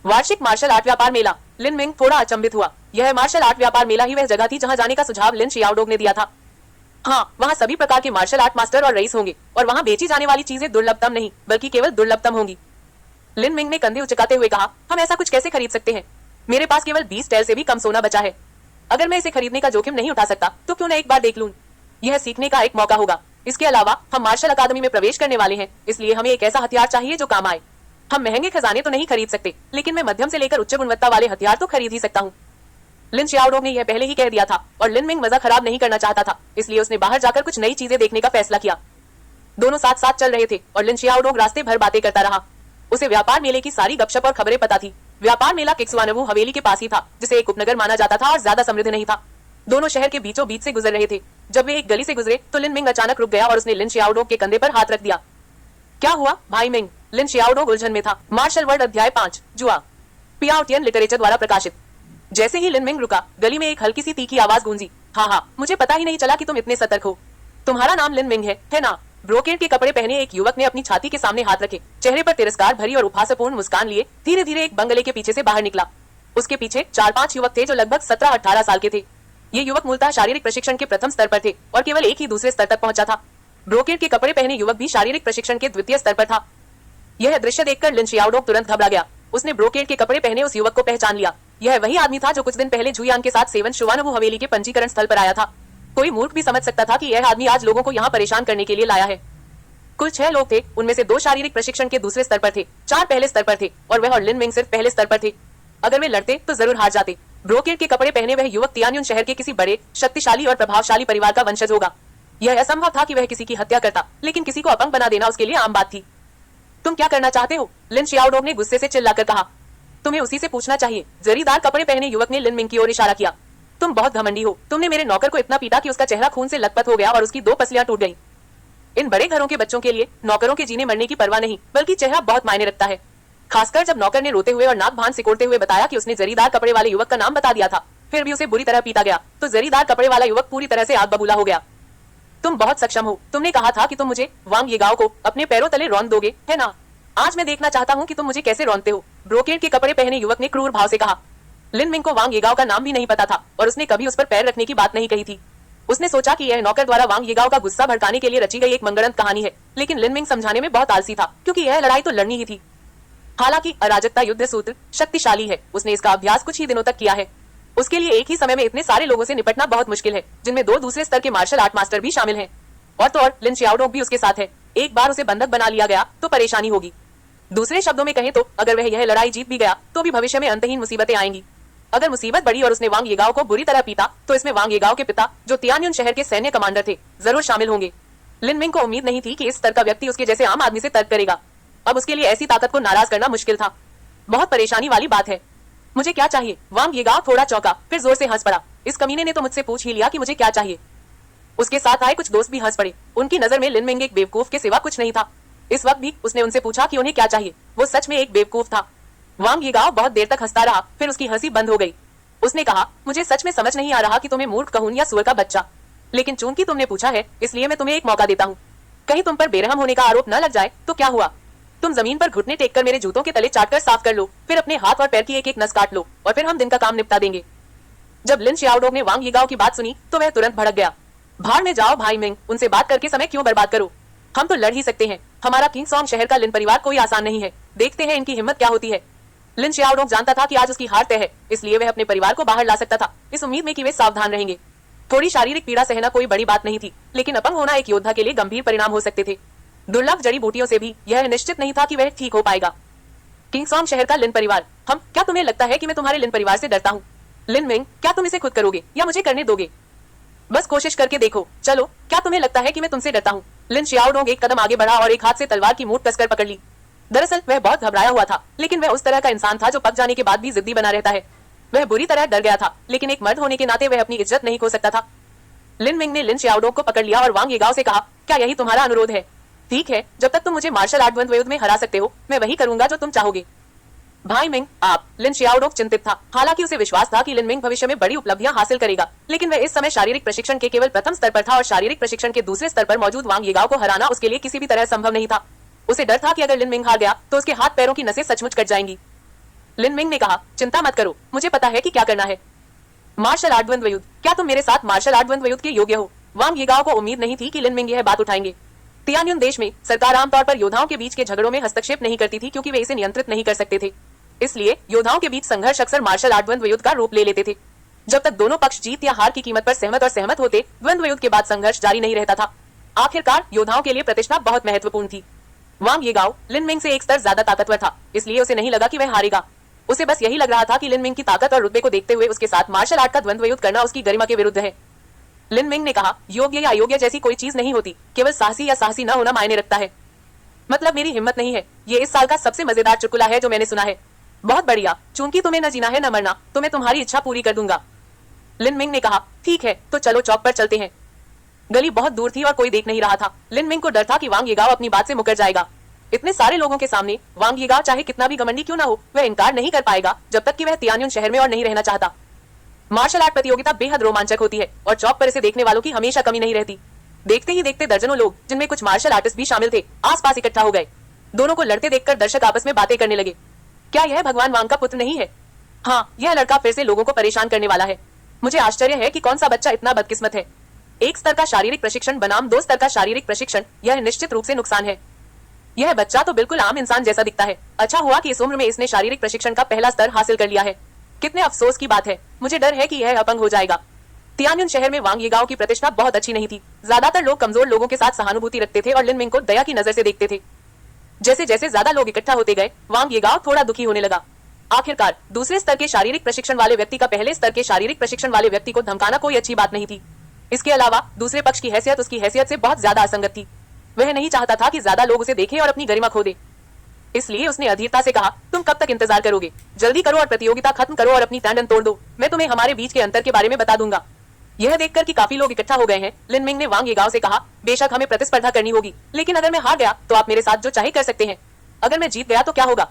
वार्षिक मार्शल आर्ट व्यापार मेला। लिन मिंग थोड़ा अचंभित हुआ। यह मार्शल आर्ट व्यापार मेला ही वह जगह थी जहां जाने का सुझाव लिन शियाओडोंग ने दिया था। हाँ, वहाँ सभी प्रकार के मार्शल आर्ट मास्टर और रईस होंगे और वहाँ बेची जाने वाली चीजें दुर्लभतम नहीं बल्कि केवल दुर्लभतम होंगी। लिन मिंग ने कंधे उचकाते हुए कहा, हम ऐसा कुछ कैसे खरीद सकते हैं? मेरे पास केवल 20 टैल से भी कम सोना बचा है। अगर मैं इसे खरीदने का जोखिम नहीं उठा सकता तो क्यों न एक बार देख लूं? यह सीखने का एक मौका होगा। इसके अलावा हम मार्शल अकादमी में प्रवेश करने वाले हैं, इसलिए हमें एक ऐसा हथियार चाहिए जो काम आए। हम महंगे खजाने तो नहीं खरीद सकते, लेकिन मैं मध्यम से लेकर उच्च गुणवत्ता वाले हथियार तो खरीद ही सकता हूँ। लिन शियाओडोंग ने यह पहले ही कह दिया था और लिन मिंग मजा खराब नहीं करना चाहता था, इसलिए उसने बाहर जाकर कुछ नई चीजें देखने का फैसला किया। दोनों साथ साथ चल रहे थे और लिन शियाओडोंग रास्ते भर बातें करता रहा। उसे व्यापार मेले की सारी गपशप और खबरें पता थी। व्यापार मेला किक्सवानवू हवेली के पास ही था, जिसे एक उपनगर माना जाता था और ज्यादा समृद्ध नहीं था। दोनों शहर के बीचों बीच से गुजर रहे थे। जब वे एक गली से गुजरे तो लिन मिंग अचानक रुक गया और उसने लिन शियाओडोंग के कंधे पर हाथ रख दिया। क्या हुआ भाई मिंग? लिन शियाओडोंग उलझन में था। मार्शल वर्ड अध्याय 5 जुआ पियाओटियन लिटरेचर द्वारा प्रकाशित। जैसे ही लिन मिंग रुका, गली में एक हल्की सी तीखी आवाज गूंजी। हाँ, मुझे पता ही नहीं चला कि तुम इतने सतर्क हो। तुम्हारा नाम लिन मिंग है ना? ब्रोकेड के कपड़े पहने एक युवक ने अपनी छाती के सामने हाथ रखे, चेहरे पर तिरस्कार भरी और उपहासपूर्ण मुस्कान लिए धीरे धीरे एक बंगले के पीछे से बाहर निकला। उसके पीछे 4-5 युवक थे जो लगभग 17-18 साल के थे। ये युवक मूलतः शारीरिक प्रशिक्षण के प्रथम स्तर पर थे और केवल एक ही दूसरे स्तर तक पहुंचा था। ब्रोकेड के कपड़े पहने युवक भी शारीरिक प्रशिक्षण के द्वितीय स्तर पर था। यह दृश्य देखकर लिन शियाओडोंग तुरंत घबरा गया। उसने ब्रोकेड के कपड़े पहने उस युवक को पहचान लिया। यह वही आदमी था जो कुछ दिन पहले जुयान के साथ सेवन शुवानवू हवेली के पंजीकरण स्थल पर आया था। कोई मूर्ख भी समझ सकता था कि यह आदमी आज लोगों को यहाँ परेशान करने के लिए लाया है। कुल 6 लोग थे, उनमें से 2 शारीरिक प्रशिक्षण के दूसरे स्तर पर थे, 4 पहले स्तर पर थे और वह और लिन मिंग सिर्फ पहले स्तर पर थे। अगर वे लड़ते तो जरूर हार जाते। ब्रोकेड के कपड़े पहने वह युवक तियान्युन शहर के किसी बड़े, शक्तिशाली और प्रभावशाली परिवार का वंशज होगा। यह असंभव था कि वह किसी की हत्या करता, लेकिन किसी को अपंग बना देना उसके लिए आम बात थी। तुम क्या करना चाहते हो? लिन शियाओडोंग ने गुस्से से चिल्लाकर कहा। तुम्हें उसी से पूछना चाहिए। जरीदार कपड़े पहने युवक ने लिन मिंग की ओर इशारा किया। तुम बहुत घमंडी हो। तुमने मेरे नौकर को इतना पीटा कि उसका चेहरा खून से लथपथ हो गया और उसकी 2 पसलियां टूट गईं। इन बड़े घरों के बच्चों के लिए नौकरों के जीने मरने की परवाह नहीं, बल्कि चेहरा बहुत मायने रखता है। खासकर जब नौकर ने रोते हुए और नाक भान सिकोड़ते हुए बताया कि उसने जरीदार कपड़े वाले युवक का नाम बता दिया था, फिर भी उसे बुरी तरह पीटा गया, तो जरीदार कपड़े वाला युवक पूरी तरह से आग बबूला हो गया। तुम बहुत सक्षम हो। तुमने कहा था कि तुम मुझे वांग येगाओ को अपने पैरों तले रौंद दोगे, है ना? आज मैं देखना चाहता हूँ कि तुम मुझे कैसे रौंदते हो। ब्रोकेड के कपड़े पहने युवक ने क्रूर भाव से कहा। लिन मिंग को वांग येगाओ का नाम भी नहीं पता था और उसने कभी उस पर पैर रखने की बात नहीं कही थी। उसने सोचा कि यह नौकर द्वारा वांग येगाओ का गुस्सा भड़काने के लिए रची गई एक मंगड़ंत कहानी है, लेकिन लिन मिंग समझाने में बहुत आलसी था, क्योंकि यह लड़ाई तो लड़नी ही थी। हालांकि अराजकता युद्ध सूत्र शक्तिशाली है, उसने इसका अभ्यास कुछ ही दिनों तक किया है। उसके लिए एक ही समय में इतने सारे लोगों से निपटना बहुत मुश्किल है, जिनमें 2 दूसरे स्तर के मार्शल आर्ट मास्टर भी शामिल हैं। और तो और लिन शियाओडोंग भी उसके साथ है। एक बार उसे बंधक बना लिया गया तो परेशानी होगी। दूसरे शब्दों में कहें तो अगर वह यह लड़ाई जीत भी गया तो भी भविष्य में अंतहीन मुसीबतें आएंगी। अगर मुसीबत बढ़ी और उसने वांग येगाओ को बुरी तरह पीटा, तो इसमें वांग येगाओ के पिता, जो तियान्युन शहर के सैन्य कमांडर थे, जरूर शामिल होंगे। लिन मिंग को उम्मीद नहीं थी कि इस स्तर का व्यक्ति उसके जैसे आम आदमी से तर्क करेगा। अब उसके लिए ऐसी ताकत को नाराज करना मुश्किल था। बहुत परेशानी वाली बात है। मुझे क्या चाहिए? वांग येगाओ थोड़ा चौंका, फिर जोर से हंस पड़ा। इस कमीने ने तो मुझसे पूछ ही लिया कि मुझे क्या चाहिए। उसके साथ आए कुछ दोस्त भी हंस पड़े। उनकी नजर में लिन मिंग एक बेवकूफ के सिवा कुछ नहीं था। इस वक्त भी उसने उनसे पूछा कि उन्हें क्या चाहिए। वो सच में एक बेवकूफ था। वांग येगाओ बहुत देर तक हंसता रहा, फिर उसकी हंसी बंद हो गई। उसने कहा, मुझे सच में समझ नहीं आ रहा कि तुम्हें मूर्ख कहूं या सुअर का बच्चा, लेकिन चूंकि तुमने पूछा है इसलिए मैं तुम्हें एक मौका देता हूँ। कहीं तुम पर बेरहम होने का आरोप न लग जाए तो क्या हुआ? तुम जमीन पर घुटने टेककर मेरे जूतों के तले चाटकर साफ कर लो, फिर अपने हाथ और पैर की एक एक नस काट लो और फिर हम दिन का काम निपटा देंगे। जब लिन शियाओडोंग ने वांग येगाओ की बात सुनी तो वह तुरंत भड़क गया। भाड़ में जाओ भाई मिंग, उनसे बात करके समय क्यों बर्बाद करो? हम तो लड़ ही सकते हैं। हमारा किंगसोंग शहर का लिन परिवार कोई आसान नहीं है। देखते हैं इनकी हिम्मत क्या होती है। लिन शियाओडोंग जानता था कि आज उसकी हार तय है, इसलिए वह अपने परिवार को बाहर ला सकता था, इस उम्मीद में कि वे सावधान रहेंगे। थोड़ी शारीरिक पीड़ा सहना कोई बड़ी बात नहीं थी, लेकिन अपंग होना एक योद्धा के लिए गंभीर परिणाम हो सकते थे। दुर्लभ जड़ी बूटियों से भी यह निश्चित नहीं था कि वह ठीक हो पाएगा। किंगसोंग शहर का लिन परिवार, हम, क्या तुम्हें लगता है कि मैं तुम्हारे लिन परिवार से डरता हूँ? लिन मिंग, क्या तुम इसे खुद करोगे या मुझे करने दोगे? बस कोशिश करके देखो। चलो, क्या तुम्हें लगता है कि मैं तुमसे डरता हूँ? लिन शियाओडोंग एक कदम आगे बढ़ा और एक हाथ से तलवार की मूठ कसकर पकड़ ली। दरअसल वह बहुत घबराया हुआ था, लेकिन वह उस तरह का इंसान था जो पक जाने के बाद भी जिद्दी बना रहता है। वह बुरी तरह डर गया था, लेकिन एक मर्द होने के नाते वह अपनी इज्जत नहीं खो सकता था। लिन मिंग ने लिन शियाओडोंग को पकड़ लिया और वांग येगाओ से कहा, क्या यही तुम्हारा अनुरोध है? ठीक है, जब तक तुम मुझे मार्शल आर्ट द्वंद्व युद्ध में हरा सकते हो, मैं वही करूंगा जो तुम चाहोगे। भाई मिंग, आप। लिन शियाओडोंग चिंतित था। हालांकि उसे विश्वास था कि लिन मिंग भविष्य में बड़ी उपलब्धियां हासिल करेगा, लेकिन वह इस समय शारीरिक प्रशिक्षण के केवल प्रथम स्तर पर था और शारीरिक प्रशिक्षण के दूसरे स्तर पर मौजूद वांग येगाओ को हराना उसके लिए किसी भी तरह संभव नहीं था। उसे डर था कि अगर लिन मिंग हार गया तो उसके हाथ पैरों की नसें सचमुच कट जाएंगी। लिन मिंग ने कहा, चिंता मत करो, मुझे पता है कि क्या करना है। मार्शल आर्ट द्वंद्व युद्ध, क्या तुम मेरे साथ मार्शल आर्ट द्वंद्व युद्ध के योग्य हो? वांग येगाओ को उम्मीद नहीं थी कि लिन मिंग यह बात उठाएंगे। तियान्युन देश में सरकार आमतौर पर योद्धाओं के बीच के झगड़ों में हस्तक्षेप नहीं करती थी, क्योंकि वे इसे नियंत्रित नहीं कर सकते थे। इसलिए योद्धाओं के बीच संघर्ष अक्सर मार्शल आर्ट द्वंद्व युद्ध का रूप ले लेते थे। जब तक दोनों पक्ष जीत या हार की कीमत पर सहमत होते, द्वंद्व युद्ध के बाद संघर्ष जारी नहीं रहता था। आखिरकार योद्धाओं के लिए प्रतिष्ठा बहुत महत्वपूर्ण थी। वांग येगाओ लिन मिंग से एक स्तर ज्यादा ताकतवर था, इसलिए उसे नहीं लगा कि वह हारेगा। उसे बस यही लग रहा था कि लिन मिंग की ताकत और रुतबे को देखते हुए उसके साथ मार्शल आर्ट का द्वंद्व युद्ध करना उसकी गरिमा के विरुद्ध है। लिन मिंग ने कहा, योग्य या अयोग्य जैसी कोई चीज नहीं होती, केवल साहसी या साहसी न होना मायने रखता है। मतलब मेरी हिम्मत नहीं है। ये इस साल का सबसे मजेदार चुटकुला है जो मैंने सुना है। बहुत बढ़िया, चूंकि तुम्हें न जीना है न मरना, तो मैं तुम्हारी इच्छा पूरी कर दूंगा। लिन मिंग ने कहा, ठीक है, तो चलो चौक पर चलते हैं। गली बहुत दूर थी और कोई देख नहीं रहा था। लिन मिंग को डर था कि वांग येगाओ अपनी बात से मुकर जाएगा। इतने सारे लोगों के सामने वांग येगाओ चाहे कितना भी घमंडी क्यों ना हो, वह इनकार नहीं कर पाएगा जब तक कि वह तियान्युन शहर में और नहीं रहना चाहता। मार्शल आर्ट प्रतियोगिता बेहद रोमांचक होती है और चौक पर इसे देखने वालों की हमेशा कमी नहीं रहती। देखते ही देखते दर्जनों लोग, जिनमें कुछ मार्शल आर्टिस्ट भी शामिल थे, आसपास इकट्ठा हो गए। दोनों को लड़ते देखकर दर्शक आपस में बातें करने लगे। क्या यह भगवान वांग का पुत्र नहीं है? हाँ, यह लड़का फिर से लोगों को परेशान करने वाला है। मुझे आश्चर्य है कि कौन सा बच्चा इतना बदकिस्मत है। एक स्तर का शारीरिक प्रशिक्षण बनाम 2 स्तर का शारीरिक प्रशिक्षण, यह निश्चित रूप से नुकसान है। यह बच्चा तो बिल्कुल आम इंसान जैसा दिखता है। अच्छा हुआ कि इस उम्र में इसने शारीरिक प्रशिक्षण का पहला स्तर हासिल कर लिया है। कितने अफसोस की बात है, मुझे डर है कि यह अपंग हो जाएगा। तियान्युन शहर में वांग येगाओ की प्रतिष्ठा बहुत अच्छी नहीं थी। ज्यादातर लोग कमजोर लोगों के साथ सहानुभूति रखते थे और लिन मिंग को दया की नजर से देखते थे। जैसे जैसे ज्यादा लोग इकट्ठा होते गए, वांग येगाओ थोड़ा दुखी होने लगा। आखिरकार दूसरे स्तर के शारीरिक प्रशिक्षण वाले व्यक्ति का पहले स्तर के शारीरिक प्रशिक्षण वाले व्यक्ति को धमकाना कोई अच्छी बात नहीं थी। इसके अलावा दूसरे पक्ष की हैसियत उसकी हैसियत से बहुत ज्यादा असंगत थी। वह नहीं चाहता था कि ज्यादा लोग उसे देखें और अपनी गरिमा खो दे। इसलिए उसने अधीरता से कहा, तुम कब तक इंतजार करोगे? जल्दी करो और प्रतियोगिता खत्म करो और अपनी टैंडन तोड़ दो। मैं तुम्हें हमारे बीच के अंतर के बारे में बता दूंगा। यह देखकर कि काफी लोग इकट्ठा हो गए हैं, लिन मिंग ने वांग येगाओ से कहा, बेशक हमें प्रतिस्पर्धा करनी होगी, लेकिन अगर मैं हार गया तो आप मेरे साथ जो चाहे कर सकते हैं। अगर मैं जीत गया तो क्या होगा?